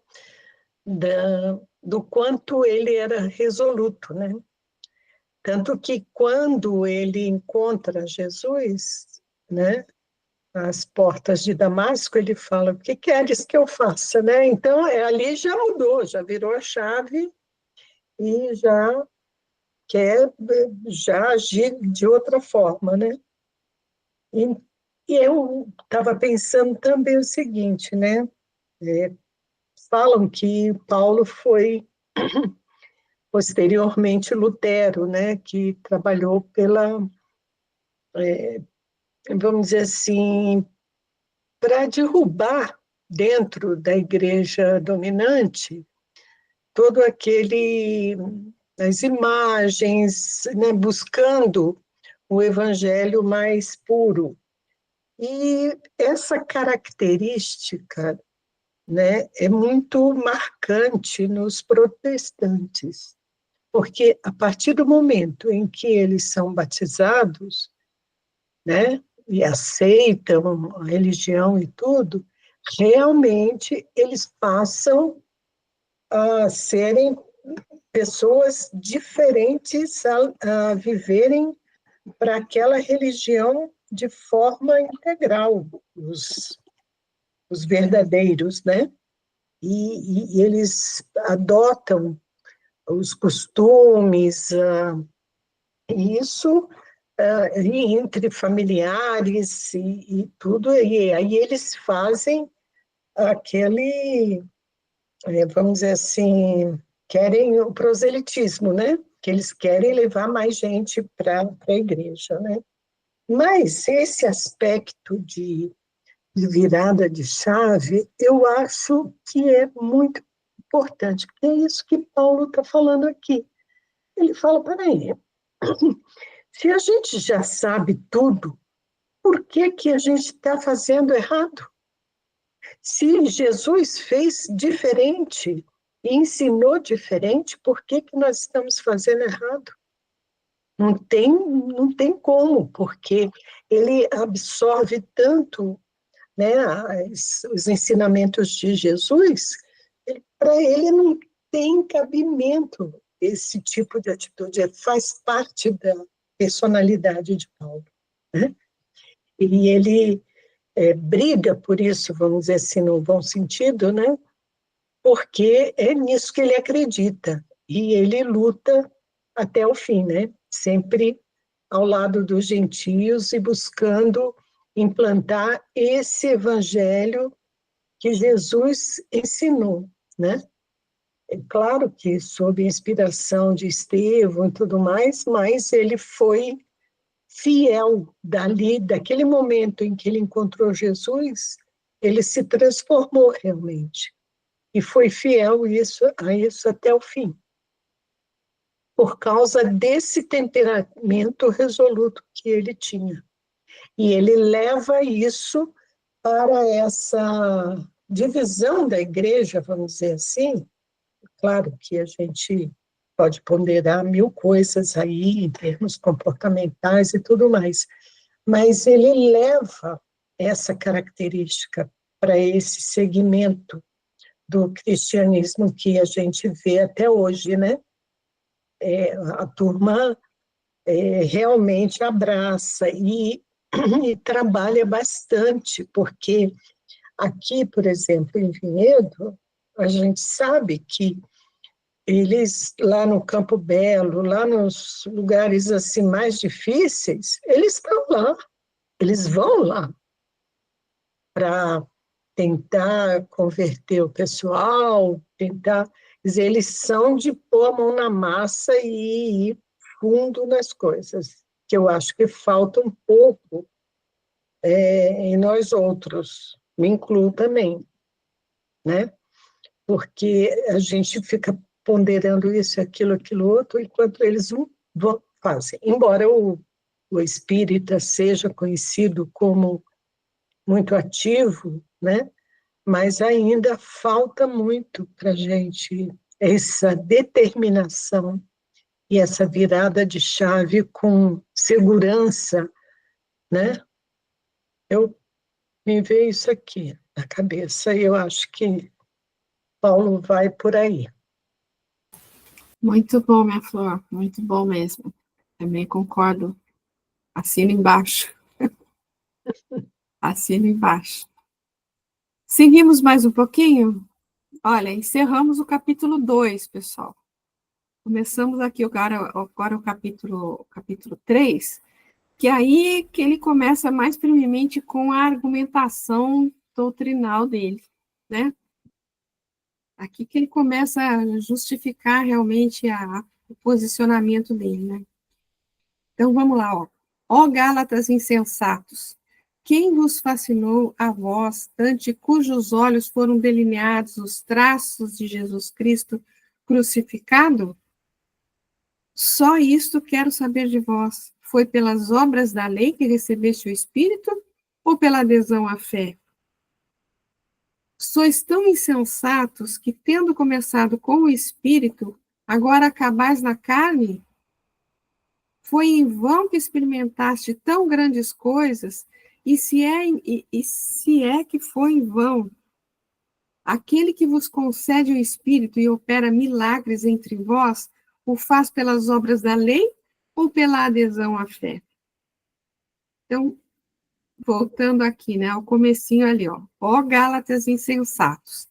do quanto ele era resoluto, né? Tanto que quando ele encontra Jesus, né, às portas de Damasco, ele fala: o que queres que eu faça, né? Então, ali já mudou, já virou a chave e já quer já agir de outra forma, né? E, e eu estava pensando também o seguinte, né? Falam que Paulo foi posteriormente Lutero, né? Que trabalhou vamos dizer assim, para derrubar dentro da igreja dominante todo aquele as imagens, né, buscando o evangelho mais puro. E essa característica, né, é muito marcante nos protestantes, porque a partir do momento em que eles são batizados, né, e aceitam a religião e tudo, realmente eles passam a serem pessoas diferentes, a viverem para aquela religião de forma integral, os verdadeiros, né? E eles adotam os costumes, e isso entre familiares e tudo, e aí eles fazem aquele, vamos dizer assim, querem o proselitismo, né? Que eles querem levar mais gente para a igreja, né? Mas esse aspecto de virada de chave, eu acho que é muito importante, porque é isso que Paulo está falando aqui. Ele fala: peraí, se a gente já sabe tudo, por que que a gente está fazendo errado? Se Jesus fez diferente e ensinou diferente, por que que nós estamos fazendo errado? Não tem como, porque ele absorve tanto, né, os ensinamentos de Jesus, para ele não tem cabimento esse tipo de atitude, faz parte da personalidade de Paulo, né? E ele briga por isso, vamos dizer assim, no bom sentido, né? Porque é nisso que ele acredita, e ele luta até o fim, né? Sempre ao lado dos gentios e buscando implantar esse evangelho que Jesus ensinou, né? É claro que sob inspiração de Estevão e tudo mais, mas ele foi fiel daquele momento em que ele encontrou Jesus, ele se transformou realmente e foi fiel a isso até o fim, por causa desse temperamento resoluto que ele tinha. E ele leva isso para essa divisão da igreja, vamos dizer assim. Claro que a gente pode ponderar mil coisas aí, em termos comportamentais e tudo mais, mas ele leva essa característica para esse segmento do cristianismo que a gente vê até hoje, né? A turma realmente abraça e trabalha bastante, porque aqui, por exemplo, em Vinhedo, a gente sabe que eles, lá no Campo Belo, lá nos lugares assim mais difíceis, eles estão lá, eles vão lá para tentar converter o pessoal, tentar, quer dizer, eles são de pôr a mão na massa e ir fundo nas coisas, que eu acho que falta um pouco em nós outros, me incluo também, né? Porque a gente fica ponderando isso, aquilo outro, enquanto eles fazem. Embora o espírita seja conhecido como muito ativo, né? Mas ainda falta muito para a gente essa determinação e essa virada de chave com segurança, né? Me veio isso aqui na cabeça, e eu acho que Paulo vai por aí. Muito bom, minha Flor, muito bom mesmo. Também concordo. Assino embaixo. Assino embaixo. Seguimos mais um pouquinho? Olha, encerramos o capítulo 2, pessoal. Começamos aqui agora o capítulo 3, que aí que ele começa mais firmemente com a argumentação doutrinal dele, né? Aqui que ele começa a justificar realmente o posicionamento dele, né? Então, vamos lá, ó. Ó Gálatas insensatos, quem vos fascinou a vós, ante cujos olhos foram delineados os traços de Jesus Cristo crucificado? Só isto quero saber de vós. Foi pelas obras da lei que recebeste o Espírito ou pela adesão à fé? Sois tão insensatos que, tendo começado com o Espírito, agora acabais na carne? Foi em vão que experimentaste tão grandes coisas, e se é que foi em vão, aquele que vos concede o Espírito e opera milagres entre vós, o faz pelas obras da lei ou pela adesão à fé? Então, voltando aqui, né, ao comecinho ali, ó Gálatas insensatos,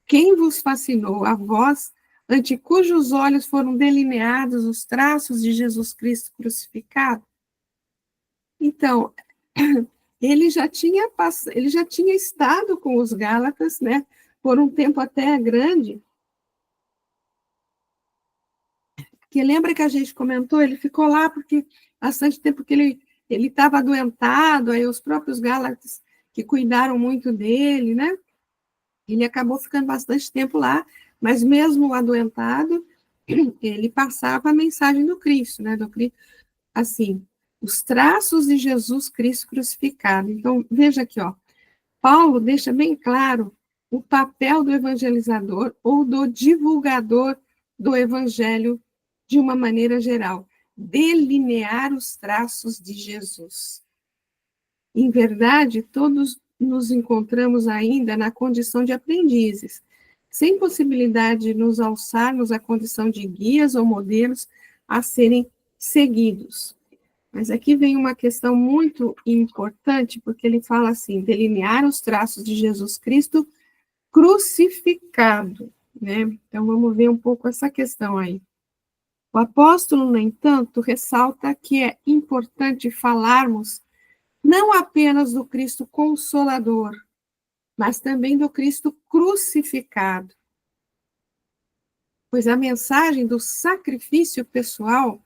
quem vos fascinou a vós, ante cujos olhos foram delineados os traços de Jesus Cristo crucificado? Então, ele já tinha estado com os Gálatas, né, por um tempo até grande, que lembra que a gente comentou, ele ficou lá porque bastante tempo que ele estava adoentado, aí os próprios Gálatas que cuidaram muito dele, né? Ele acabou ficando bastante tempo lá, mas mesmo adoentado, ele passava a mensagem do Cristo, né? Assim, os traços de Jesus Cristo crucificado. Então, veja aqui, ó, Paulo deixa bem claro o papel do evangelizador ou do divulgador do evangelho de uma maneira geral, delinear os traços de Jesus. Em verdade, todos nos encontramos ainda na condição de aprendizes, sem possibilidade de nos alçarmos à condição de guias ou modelos a serem seguidos. Mas aqui vem uma questão muito importante, porque ele fala assim, delinear os traços de Jesus Cristo crucificado, né? Então, vamos ver um pouco essa questão aí. O apóstolo, no entanto, ressalta que é importante falarmos não apenas do Cristo Consolador, mas também do Cristo crucificado. Pois a mensagem do sacrifício pessoal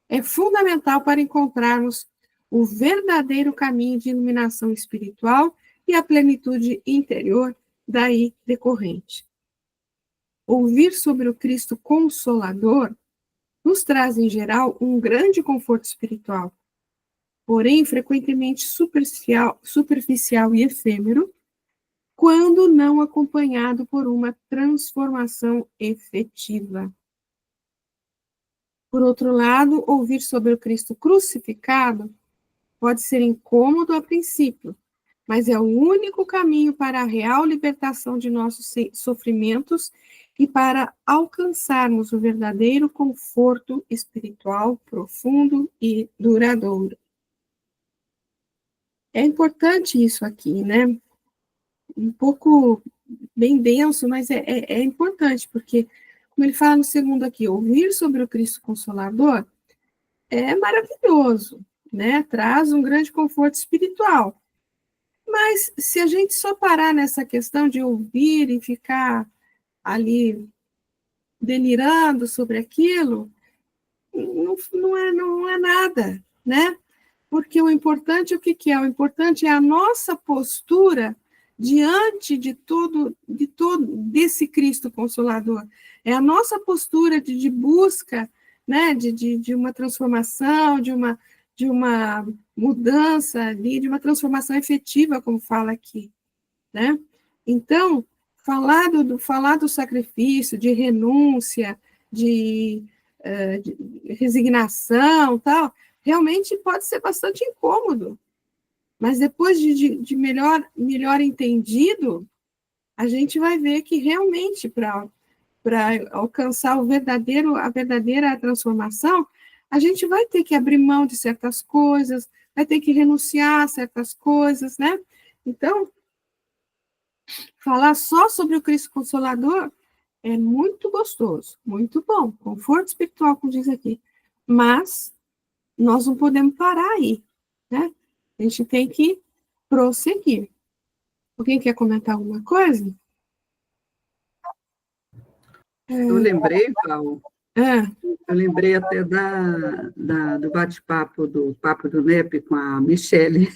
é fundamental para encontrarmos o verdadeiro caminho de iluminação espiritual e a plenitude interior daí decorrente. Ouvir sobre o Cristo Consolador nos traz, em geral, um grande conforto espiritual, porém frequentemente superficial e efêmero, quando não acompanhado por uma transformação efetiva. Por outro lado, ouvir sobre o Cristo crucificado pode ser incômodo a princípio, mas é o único caminho para a real libertação de nossos sofrimentos e para alcançarmos o verdadeiro conforto espiritual profundo e duradouro. É importante isso aqui, né? Um pouco bem denso, mas é importante, porque, como ele fala no segundo aqui, ouvir sobre o Cristo Consolador é maravilhoso, né? Traz um grande conforto espiritual. Mas se a gente só parar nessa questão de ouvir e ficar ali delirando sobre aquilo, não é nada, né? Porque o importante, o que é? O importante é a nossa postura diante de todo desse Cristo Consolador. É a nossa postura de busca, né? De uma transformação, de uma mudança ali, de uma transformação efetiva, como fala aqui, né? Então, falar do sacrifício, de renúncia, de resignação, tal, realmente pode ser bastante incômodo. Mas depois de melhor entendido, a gente vai ver que realmente para alcançar a verdadeira transformação, a gente vai ter que abrir mão de certas coisas, vai ter que renunciar a certas coisas, né? Então, falar só sobre o Cristo Consolador é muito gostoso, muito bom, conforto espiritual, como diz aqui. Mas nós não podemos parar aí, né? A gente tem que prosseguir. Alguém quer comentar alguma coisa? Eu lembrei, Paulo, É, eu lembrei até do bate-papo, do Papo do NEP com a Michele,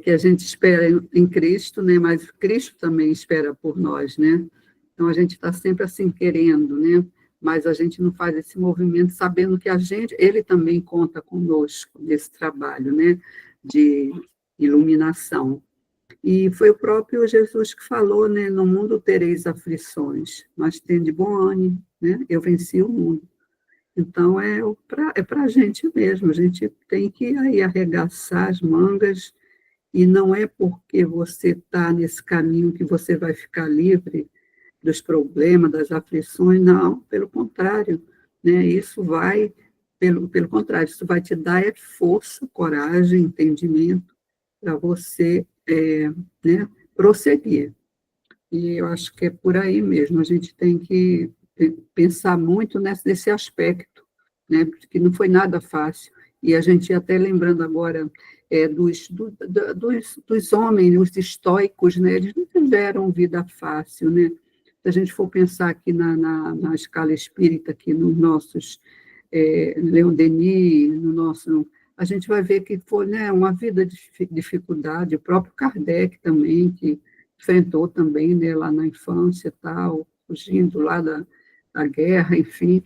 que a gente espera em Cristo, né? Mas Cristo também espera por nós, né? Então, a gente está sempre assim, querendo, né? Mas a gente não faz esse movimento sabendo que ele também conta conosco nesse trabalho, né? De iluminação. E foi o próprio Jesus que falou, né? No mundo tereis aflições, mas tende bom ânimo, né? Eu venci o mundo. Então, é para a gente mesmo, a gente tem que aí arregaçar as mangas, e não é porque você está nesse caminho que você vai ficar livre dos problemas, das aflições, não, pelo contrário, né? Pelo contrário, isso vai te dar força, coragem, entendimento para você, né, prosseguir. E eu acho que é por aí mesmo, a gente tem que pensar muito nesse aspecto, né, que não foi nada fácil. E a gente até lembrando agora dos homens, os estoicos, né, eles não tiveram vida fácil, né? Se a gente for pensar aqui na escala espírita, aqui nos nossos, Leon Denis, a gente vai ver que foi, né, uma vida de dificuldade, o próprio Kardec também, que enfrentou também, né, lá na infância, tal, fugindo lá da guerra, enfim.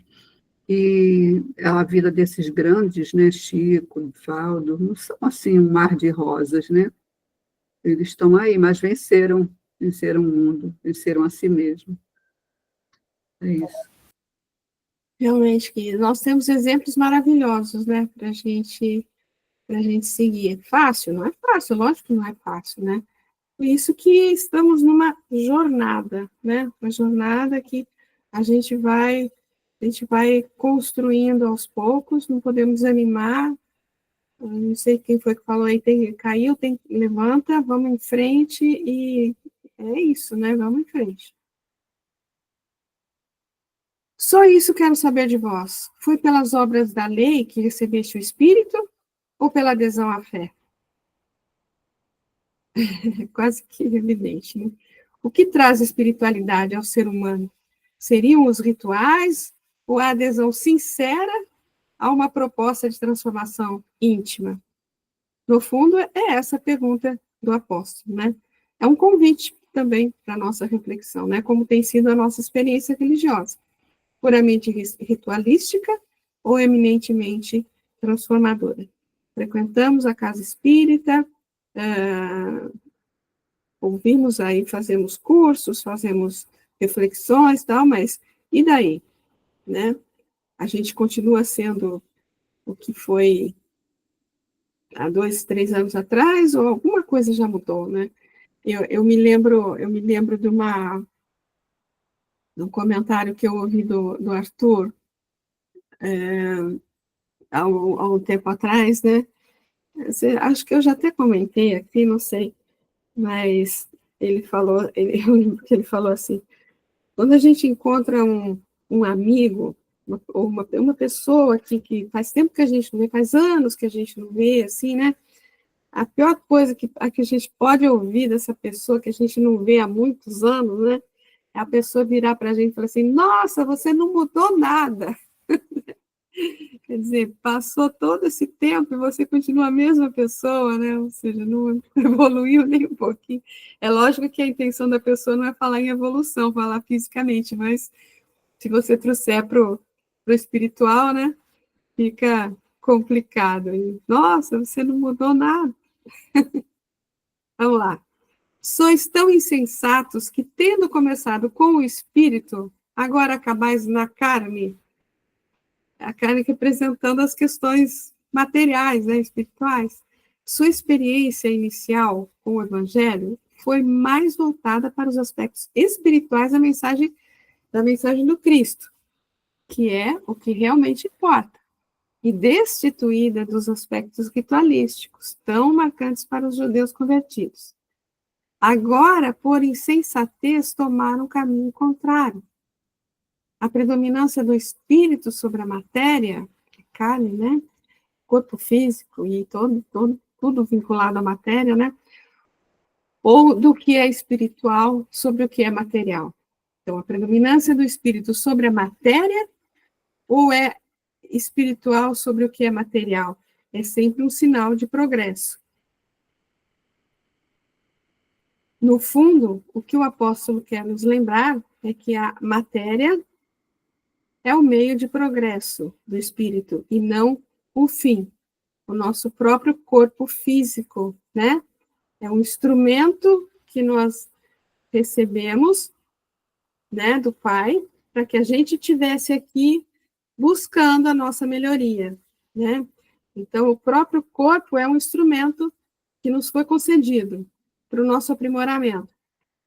E a vida desses grandes, né, Chico, Valdo, não são assim um mar de rosas, né? Eles estão aí, mas venceram o mundo, venceram a si mesmo. É isso. realmente, que nós temos exemplos maravilhosos, né, para a gente seguir. Fácil? Não é fácil, lógico que não é fácil, né? Por isso que estamos numa jornada, né? Uma jornada que a gente vai construindo aos poucos, não podemos desanimar. Eu não sei quem foi que falou aí, caiu, levanta, vamos em frente, e é isso, né? Vamos em frente. Só isso quero saber de vós. Foi pelas obras da lei que recebeste o Espírito ou pela adesão à fé? É quase que evidente, né? O que traz espiritualidade ao ser humano? Seriam os rituais ou a adesão sincera a uma proposta de transformação íntima? No fundo, é essa a pergunta do apóstolo, né? É um convite também para a nossa reflexão, né? Como tem sido a nossa experiência religiosa, puramente ritualística ou eminentemente transformadora. Frequentamos a casa espírita, ouvimos aí, fazemos cursos, fazemos reflexões, tal, mas e daí, né? A gente continua sendo o que foi há 2, 3 anos atrás, ou alguma coisa já mudou, né? Eu me lembro de um comentário que eu ouvi do Arthur há um tempo atrás, né? Acho que eu já até comentei aqui, não sei, mas eu lembro que ele falou assim: quando a gente encontra um amigo, uma pessoa que faz tempo que a gente não vê, faz anos que a gente não vê, assim, né? A pior coisa que a gente pode ouvir dessa pessoa que a gente não vê há muitos anos, né? É a pessoa virar para a gente e falar assim: nossa, você não mudou nada. Quer dizer, passou todo esse tempo e você continua a mesma pessoa, né? Ou seja, não evoluiu nem um pouquinho. É lógico que a intenção da pessoa não é falar em evolução, falar fisicamente, mas se você trouxer para o espiritual, né? Fica complicado. E, nossa, você não mudou nada. Vamos lá. Sois tão insensatos que, tendo começado com o espírito, agora acabais na carne. A carne representando as questões materiais, né, espirituais. Sua experiência inicial com o evangelho foi mais voltada para os aspectos espirituais da mensagem do Cristo, que é o que realmente importa, e destituída dos aspectos ritualísticos, tão marcantes para os judeus convertidos. Agora, por insensatez, tomaram um caminho contrário. A predominância do espírito sobre a matéria, que é carne, né? Corpo físico e tudo vinculado à matéria, né? Ou do que é espiritual sobre o que é material. Então, a predominância do espírito sobre a matéria ou é espiritual sobre o que é material? É sempre um sinal de progresso. No fundo, o que o apóstolo quer nos lembrar é que a matéria é o meio de progresso do espírito e não o fim. O nosso próprio corpo físico, né? É um instrumento que nós recebemos, né, do Pai, para que a gente tivesse aqui buscando a nossa melhoria, né? Então, o próprio corpo é um instrumento que nos foi concedido para o nosso aprimoramento.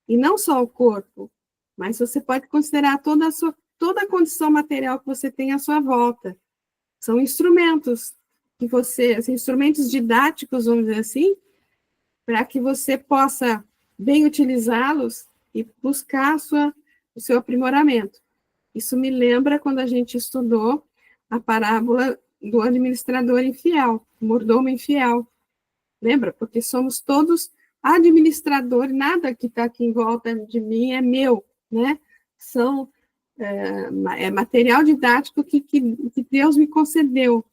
E não só o corpo, mas você pode considerar toda a condição material que você tem à sua volta. São instrumentos instrumentos didáticos, vamos dizer assim, para que você possa bem utilizá-los e buscar o seu aprimoramento. Isso me lembra quando a gente estudou a parábola do administrador infiel, mordomo infiel. Lembra? Porque somos todos administradores, nada que está aqui em volta de mim é meu, né? É material didático que Deus me concedeu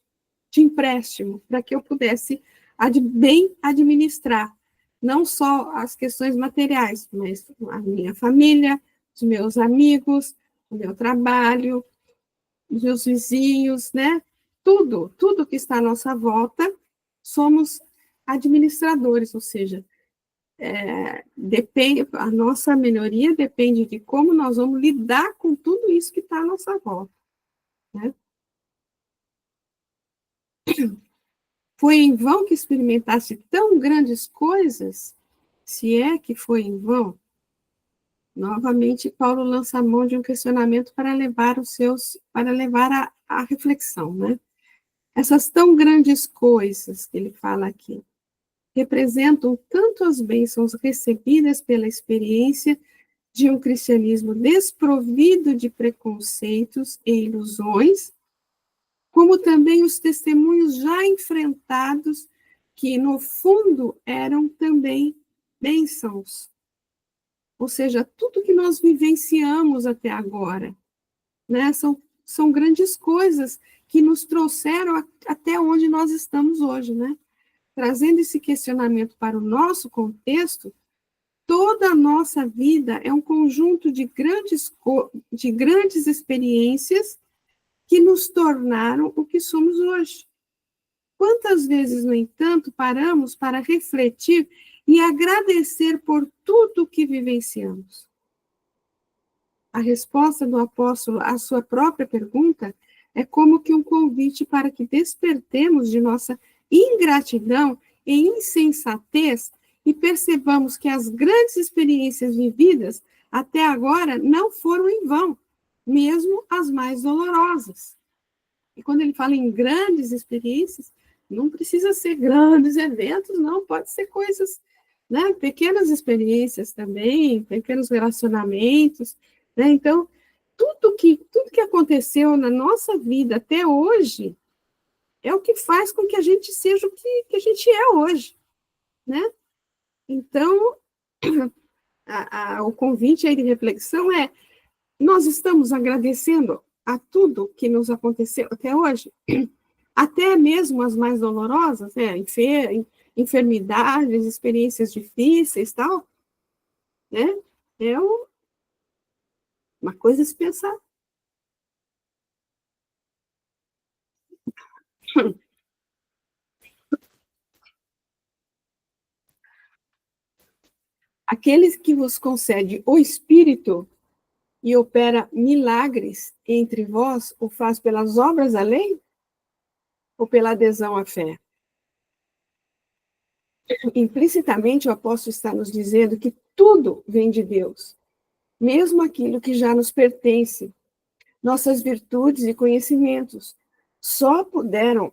de empréstimo, para que eu pudesse bem administrar, não só as questões materiais, mas a minha família, os meus amigos, o meu trabalho, os meus vizinhos, né? Tudo que está à nossa volta, somos administradores, ou seja, a nossa melhoria depende de como nós vamos lidar com tudo isso que está à nossa volta, né? Foi em vão que experimentaste tão grandes coisas? Se é que foi em vão? Novamente, Paulo lança a mão de um questionamento para levar a reflexão, né? Essas tão grandes coisas que ele fala aqui representam tanto as bênçãos recebidas pela experiência de um cristianismo desprovido de preconceitos e ilusões, como também os testemunhos já enfrentados, que no fundo eram também bênçãos. Ou seja, tudo que nós vivenciamos até agora, né, são grandes coisas que nos trouxeram até onde nós estamos hoje, né? Trazendo esse questionamento para o nosso contexto, toda a nossa vida é um conjunto de grandes experiências que nos tornaram o que somos hoje. Quantas vezes, no entanto, paramos para refletir e agradecer por tudo que vivenciamos? A resposta do apóstolo à sua própria pergunta é como que um convite para que despertemos de nossa ingratidão e insensatez e percebamos que as grandes experiências vividas até agora não foram em vão, mesmo as mais dolorosas. E quando ele fala em grandes experiências, não precisa ser grandes eventos, não, pode ser coisas, né, pequenas experiências também, pequenos relacionamentos, né? Então, tudo que aconteceu na nossa vida até hoje é o que faz com que a gente seja o que a gente é hoje, né? Então, o convite aí de reflexão é: nós estamos agradecendo a tudo que nos aconteceu até hoje, até mesmo as mais dolorosas, né? Enfermidades, experiências difíceis, tal, né? É uma coisa a se pensar. aquele que vos concede o Espírito e opera milagres entre vós, o faz pelas obras da lei ou pela adesão à fé? Implicitamente, o apóstolo está nos dizendo que tudo vem de Deus, mesmo aquilo que já nos pertence, nossas virtudes e conhecimentos, só puderam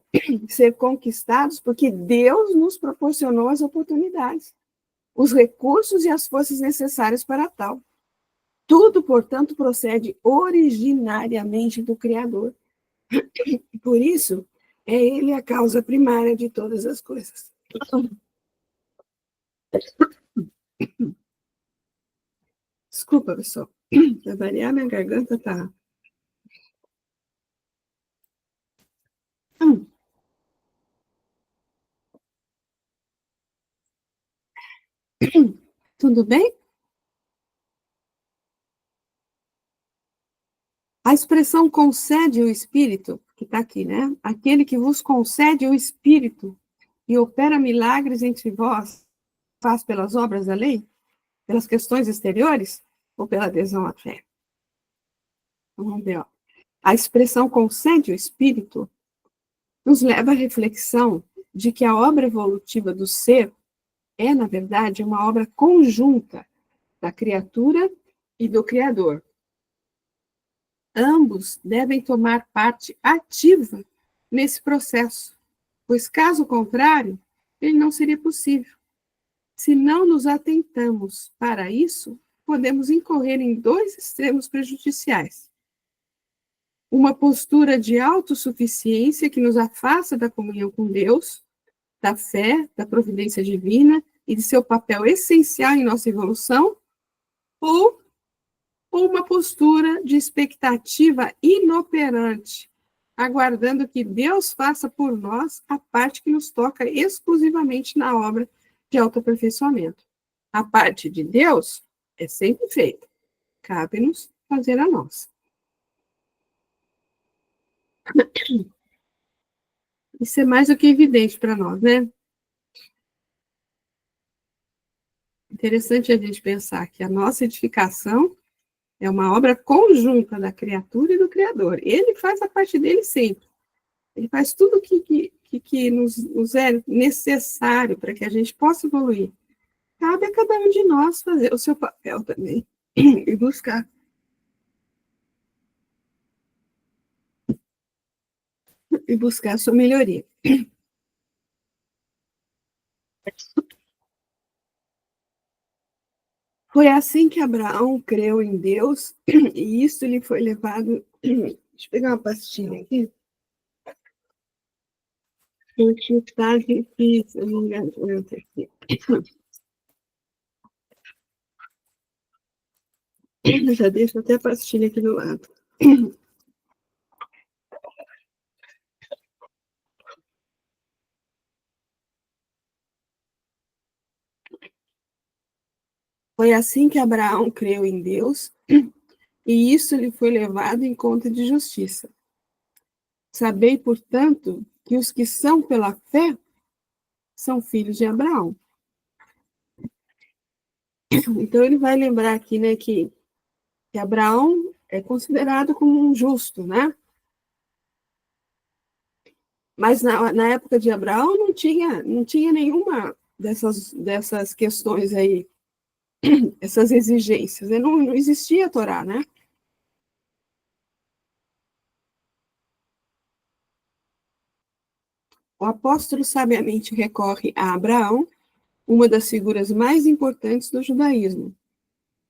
ser conquistados porque Deus nos proporcionou as oportunidades, os recursos e as forças necessárias para tal. Tudo, portanto, procede originariamente do Criador. Por isso, é Ele a causa primária de todas as coisas. Desculpa, pessoal. Para variar, minha garganta tá. Tudo bem? A expressão concede o Espírito, que está aqui, né? Aquele que vos concede o Espírito e opera milagres entre vós, faz pelas obras da lei, pelas questões exteriores ou pela adesão à fé? Vamos ver, ó. A expressão concede o Espírito nos leva à reflexão de que a obra evolutiva do ser é, na verdade, uma obra conjunta da criatura e do Criador. Ambos devem tomar parte ativa nesse processo, pois, caso contrário, ele não seria possível. Se não nos atentamos para isso, podemos incorrer em dois extremos prejudiciais. Uma postura de autossuficiência que nos afasta da comunhão com Deus, da fé, da providência divina e de seu papel essencial em nossa evolução, ou uma postura de expectativa inoperante, aguardando que Deus faça por nós a parte que nos toca exclusivamente na obra de autoaperfeiçoamento. A parte de Deus é sempre feita, cabe-nos fazer a nossa. Isso é mais do que evidente para nós, né? Interessante a gente pensar que a nossa edificação é uma obra conjunta da criatura e do Criador. Ele faz a parte dele sempre. Ele faz tudo o que nos é necessário para que a gente possa evoluir. Cabe a cada um de nós fazer o seu papel também e buscar. E buscar a sua melhoria. Foi assim que Abraão creu em Deus, e isso lhe foi levado. Deixa eu pegar uma pastilha aqui. Porque está difícil, eu não aguento aqui. Já deixo até a pastilha aqui do lado. Foi assim que Abraão creu em Deus, e isso lhe foi levado em conta de justiça. Sabei, portanto, que os que são pela fé são filhos de Abraão. Então, ele vai lembrar aqui, né, que Abraão é considerado como um justo, né? Mas na época de Abraão não tinha nenhuma dessas questões aí, essas exigências. Não existia a Torá, né? O apóstolo sabiamente recorre a Abraão, uma das figuras mais importantes do judaísmo,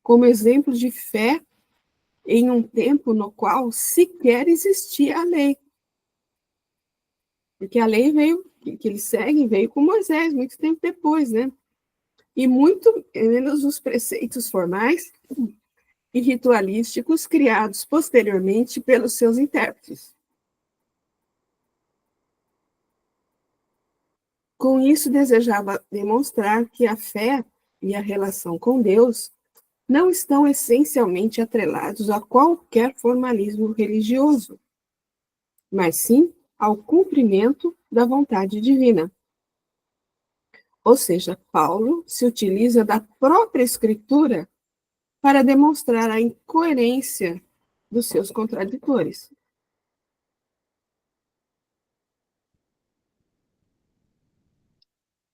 como exemplo de fé em um tempo no qual sequer existia a lei. Porque a lei que eles seguem, veio com Moisés, muito tempo depois, né? E muito menos os preceitos formais e ritualísticos criados posteriormente pelos seus intérpretes. Com isso, desejava demonstrar que a fé e a relação com Deus não estão essencialmente atrelados a qualquer formalismo religioso, mas sim ao cumprimento da vontade divina. Ou seja, Paulo se utiliza da própria Escritura para demonstrar a incoerência dos seus contraditores.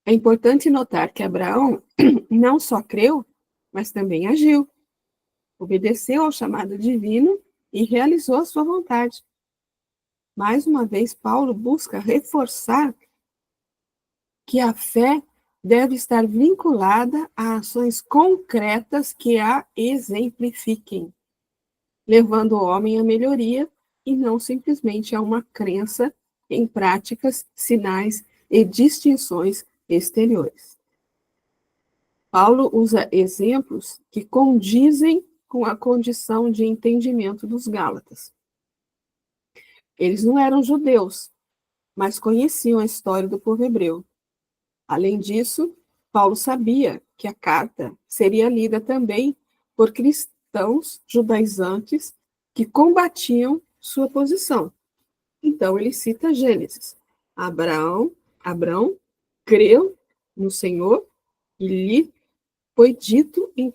É importante notar que Abraão não só creu, mas também agiu, obedeceu ao chamado divino e realizou a sua vontade. Mais uma vez, Paulo busca reforçar que a fé deve estar vinculada a ações concretas que a exemplifiquem, levando o homem à melhoria e não simplesmente a uma crença em práticas, sinais e distinções exteriores. Paulo usa exemplos que condizem com a condição de entendimento dos Gálatas. Eles não eram judeus, mas conheciam a história do povo hebreu. Além disso, Paulo sabia que a carta seria lida também por cristãos judaizantes que combatiam sua posição. Então, ele cita Gênesis. Abraão creu no Senhor e lhe foi tido em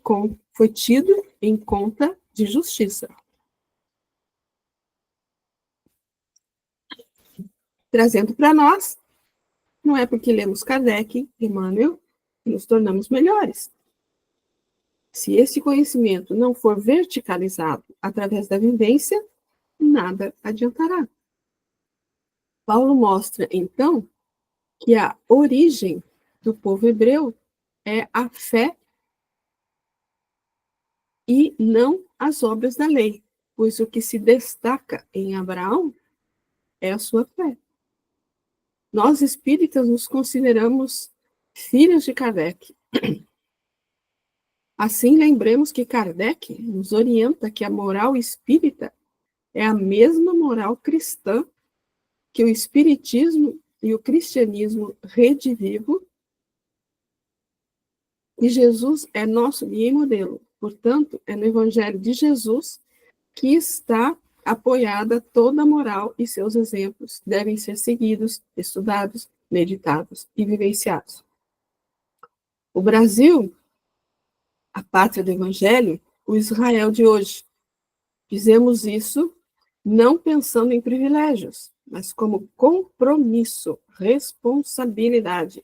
conta de justiça. Trazendo para nós, não é porque lemos Kardec, Emmanuel, que nos tornamos melhores. Se esse conhecimento não for verticalizado através da vivência, nada adiantará. Paulo mostra, então, que a origem do povo hebreu é a fé e não as obras da lei, pois o que se destaca em Abraão é a sua fé. Nós espíritas nos consideramos filhos de Kardec. Assim, lembremos que Kardec nos orienta que a moral espírita é a mesma moral cristã que o espiritismo e o cristianismo redivivo, e Jesus é nosso guia e modelo. Portanto, é no Evangelho de Jesus que está apoiada toda a moral e seus exemplos devem ser seguidos, estudados, meditados e vivenciados. O Brasil, a pátria do Evangelho, o Israel de hoje. Fizemos isso não pensando em privilégios, mas como compromisso, responsabilidade.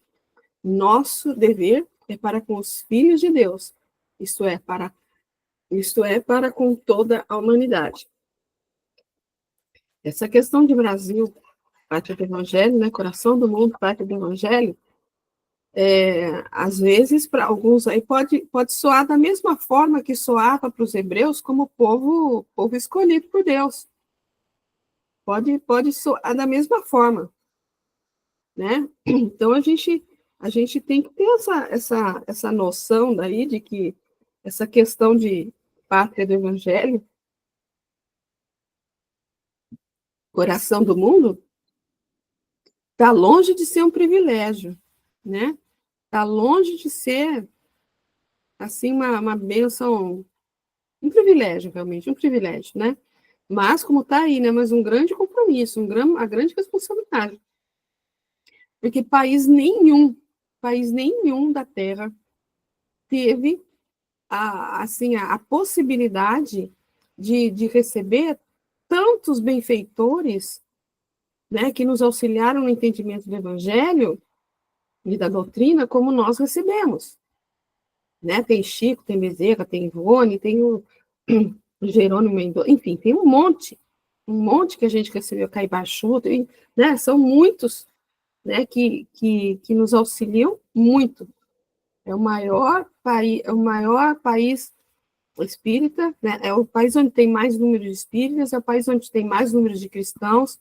Nosso dever é para com os filhos de Deus, isto é, para com toda a humanidade. Essa questão de Brasil, pátria do Evangelho, né, coração do mundo, pátria do Evangelho, às vezes, para alguns aí, pode soar da mesma forma que soava para os hebreus como povo escolhido por Deus. Pode soar da mesma forma, né? Então, a gente tem que ter essa noção daí de que essa questão de pátria do Evangelho, coração do mundo, está longe de ser um privilégio, né? Está longe de ser, assim, uma bênção, um privilégio, realmente, um privilégio, né? Mas, como está aí, né? Mas um grande compromisso, uma grande responsabilidade. Porque país nenhum da Terra teve a possibilidade de receber tantos benfeitores, né, que nos auxiliaram no entendimento do Evangelho e da doutrina, como nós recebemos. Né? Tem Chico, tem Bezerra, tem Ivone, tem o Jerônimo Mendonça, enfim, tem um monte que a gente recebeu, Caibachuto, né? São muitos, né, que nos auxiliam muito. É o maior país espírita, né? É o país onde tem mais número de espíritas, é o país onde tem mais número de cristãos.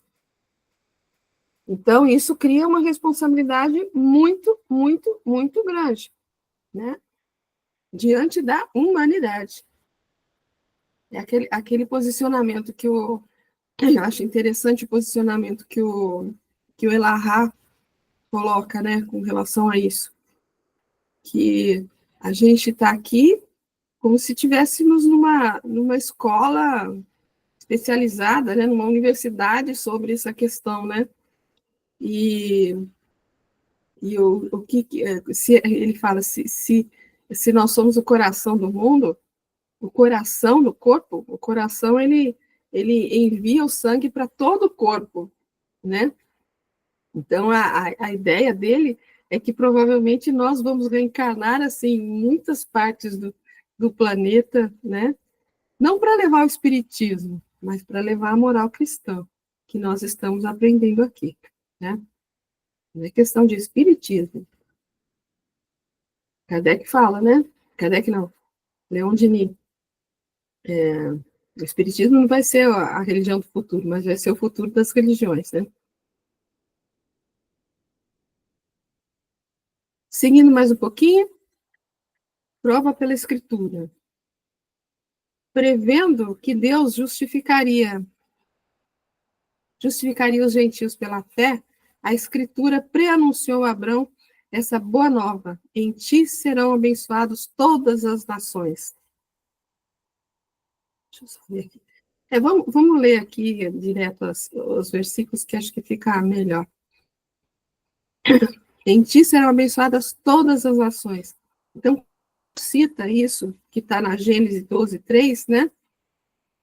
Então, isso cria uma responsabilidade muito, muito, muito grande, né? Diante da humanidade. É aquele posicionamento que eu acho interessante, o posicionamento que o Elahá coloca, né, com relação a isso. Que a gente está aqui como se estivéssemos numa escola especializada, né, numa universidade sobre essa questão, né? E E se ele fala, se nós somos o coração do mundo, o coração do corpo, o coração, ele envia o sangue para todo o corpo, né? Então, a ideia dele é que provavelmente nós vamos reencarnar, assim, em muitas partes do planeta, né? Não para levar o espiritismo, mas para levar a moral cristã, que nós estamos aprendendo aqui, né? Não é questão de espiritismo. Kardec fala, né? Kardec não, Leon Denis. O espiritismo não vai ser a religião do futuro, mas vai ser o futuro das religiões, né? Seguindo mais um pouquinho, prova pela Escritura. Prevendo que Deus justificaria os gentios pela fé, a Escritura preanunciou a Abrão essa boa nova: em ti serão abençoados todas as nações. Deixa eu só ver aqui. Vamos ler aqui direto os versículos, que acho que fica melhor. Em ti serão abençoadas todas as nações. Então, cita isso, que está na Gênesis 12, 3, né?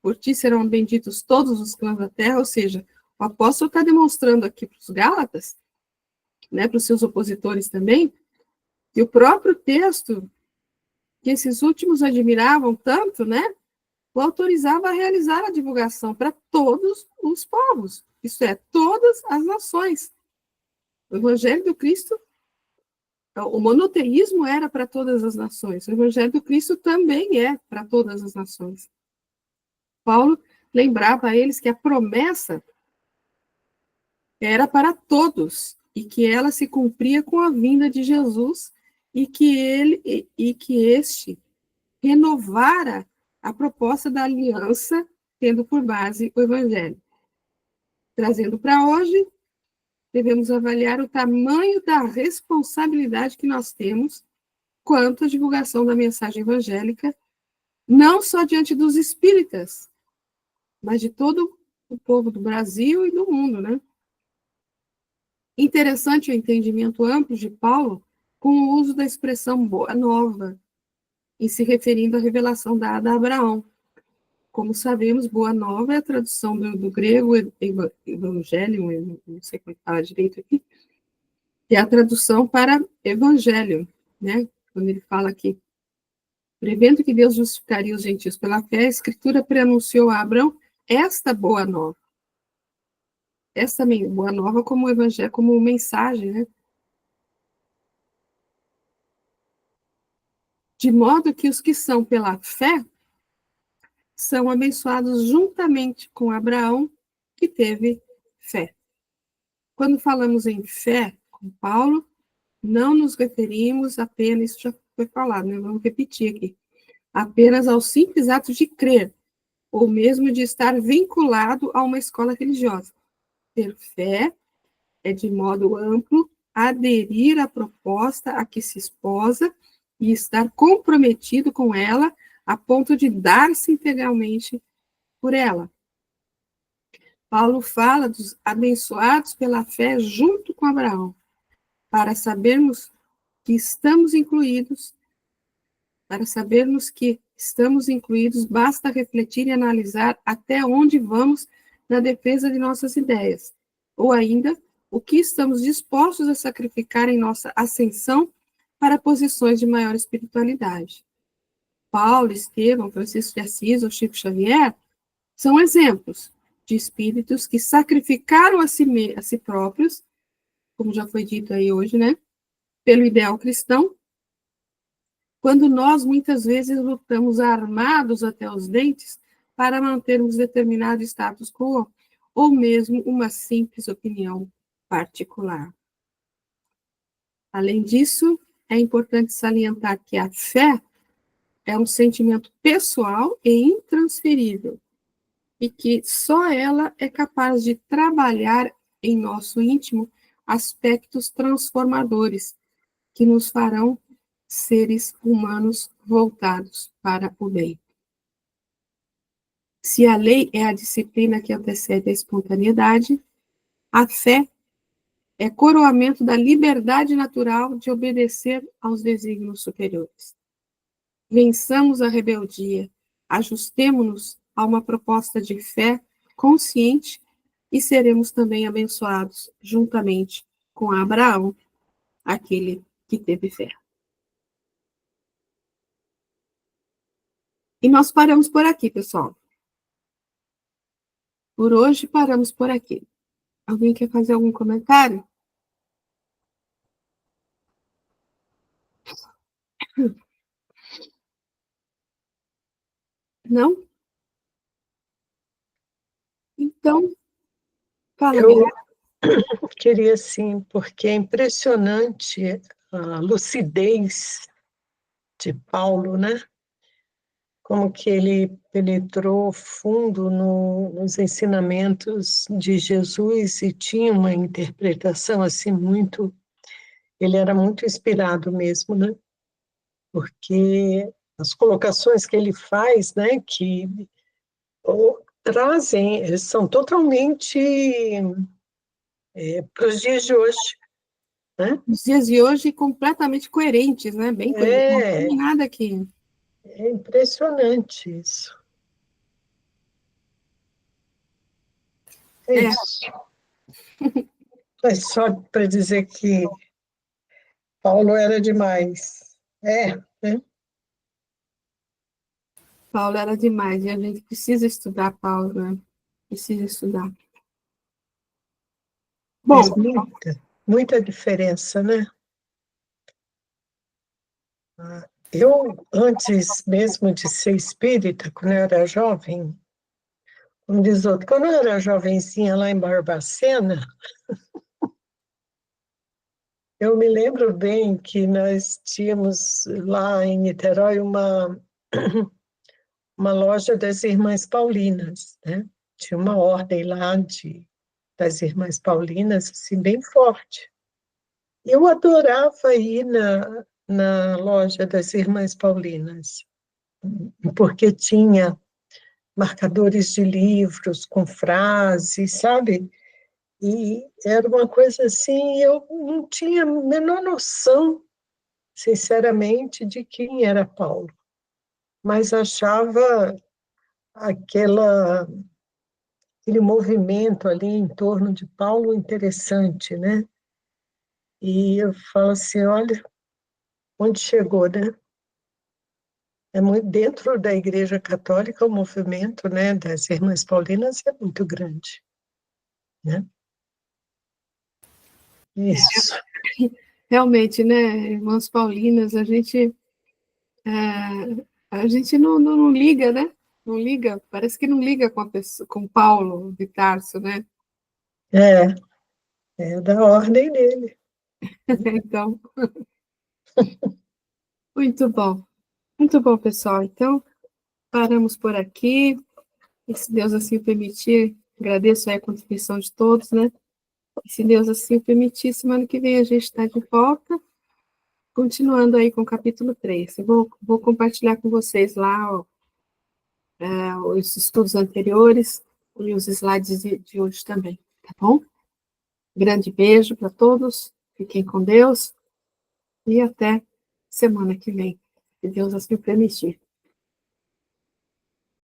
Por ti serão benditos todos os clãs da terra, ou seja, o apóstolo está demonstrando aqui para os Gálatas, né, para os seus opositores também, que o próprio texto, que esses últimos admiravam tanto, né, o autorizava a realizar a divulgação para todos os povos, isso é, todas as nações. O Evangelho do Cristo, o monoteísmo era para todas as nações, o Evangelho do Cristo também é para todas as nações. Paulo lembrava a eles que a promessa era para todos e que ela se cumpria com a vinda de Jesus e que este renovara a proposta da aliança, tendo por base o Evangelho. Trazendo para hoje, devemos avaliar o tamanho da responsabilidade que nós temos quanto à divulgação da mensagem evangélica, não só diante dos espíritas, mas de todo o povo do Brasil e do mundo, né? Interessante o entendimento amplo de Paulo com o uso da expressão boa nova, em se referindo à revelação dada a Abraão. Como sabemos, boa nova é a tradução do grego evangelho, não sei como fala direito aqui, que é a tradução para evangelho, né? Quando ele fala aqui, prevendo que Deus justificaria os gentios pela fé, a Escritura preanunciou a Abraão esta boa nova. Essa boa nova como evangelho, como mensagem, né? De modo que os que são pela fé são abençoados juntamente com Abraão, que teve fé. Quando falamos em fé com Paulo, não nos referimos apenas, isso já foi falado, né? Vamos repetir aqui, apenas ao simples ato de crer, ou mesmo de estar vinculado a uma escola religiosa. Ter fé é, de modo amplo, aderir à proposta a que se esposa e estar comprometido com ela a ponto de dar-se integralmente por ela. Paulo fala dos abençoados pela fé junto com Abraão, para sabermos que estamos incluídos, basta refletir e analisar até onde vamos na defesa de nossas ideias, ou ainda, o que estamos dispostos a sacrificar em nossa ascensão para posições de maior espiritualidade. Paulo, Estevão, Francisco de Assis ou Chico Xavier são exemplos de espíritos que sacrificaram a si próprios, como já foi dito aí hoje, né, pelo ideal cristão, quando nós muitas vezes lutamos armados até os dentes para mantermos determinado status quo ou mesmo uma simples opinião particular. Além disso, é importante salientar que a fé é um sentimento pessoal e intransferível, e que só ela é capaz de trabalhar em nosso íntimo aspectos transformadores que nos farão seres humanos voltados para o bem. Se a lei é a disciplina que antecede a espontaneidade, a fé é coroamento da liberdade natural de obedecer aos desígnios superiores. Vençamos a rebeldia, ajustemo-nos a uma proposta de fé consciente e seremos também abençoados juntamente com Abraão, aquele que teve fé. E nós paramos por aqui, pessoal. Por hoje, paramos por aqui. Alguém quer fazer algum comentário? Não? Então, fala, Eu Miriam. queria sim, porque é impressionante a lucidez de Paulo, né? Como que ele penetrou fundo nos ensinamentos de Jesus e tinha uma interpretação assim muito, ele era muito inspirado mesmo, né? Porque as colocações que ele faz, né, que trazem, são totalmente para os dias de hoje, né? Os dias de hoje completamente coerentes, né? Bem coerentes. Não tem É, nada aqui. é impressionante isso. É É, isso. É só para dizer que Paulo era demais. É, né? Paulo era demais. E a gente precisa estudar Paulo, né? Precisa estudar. Fez Bom, muita diferença, né? Eu, antes mesmo de ser espírita, quando eu era jovem, como diz outro, quando eu era jovenzinha lá em Barbacena, eu me lembro bem que nós tínhamos lá em Niterói uma loja das Irmãs Paulinas, né? Tinha uma ordem lá das Irmãs Paulinas, assim, bem forte. Eu adorava ir na loja das Irmãs Paulinas, porque tinha marcadores de livros com frases, sabe? E era uma coisa assim, eu não tinha a menor noção, sinceramente, de quem era Paulo, mas achava aquele movimento ali em torno de Paulo interessante, né? E eu falo assim, olha, onde chegou, né? É muito dentro da Igreja Católica o movimento, né, das Irmãs Paulinas é muito grande, né? Isso. realmente, né, irmãs Paulinas, a gente não liga, né? Não liga, parece que não liga com a pessoa, com Paulo de Tarso, né? É, é da ordem dele. Então, muito bom, pessoal. Então, paramos por aqui. E se Deus assim o permitir, agradeço aí a contribuição de todos, né? E se Deus assim o permitir, semana que vem a gente está de volta, continuando aí com o capítulo 3. Eu vou compartilhar com vocês lá ó, os estudos anteriores e os slides de hoje também, tá bom? Grande beijo para todos, fiquem com Deus e até semana que vem, se Deus assim o permitir.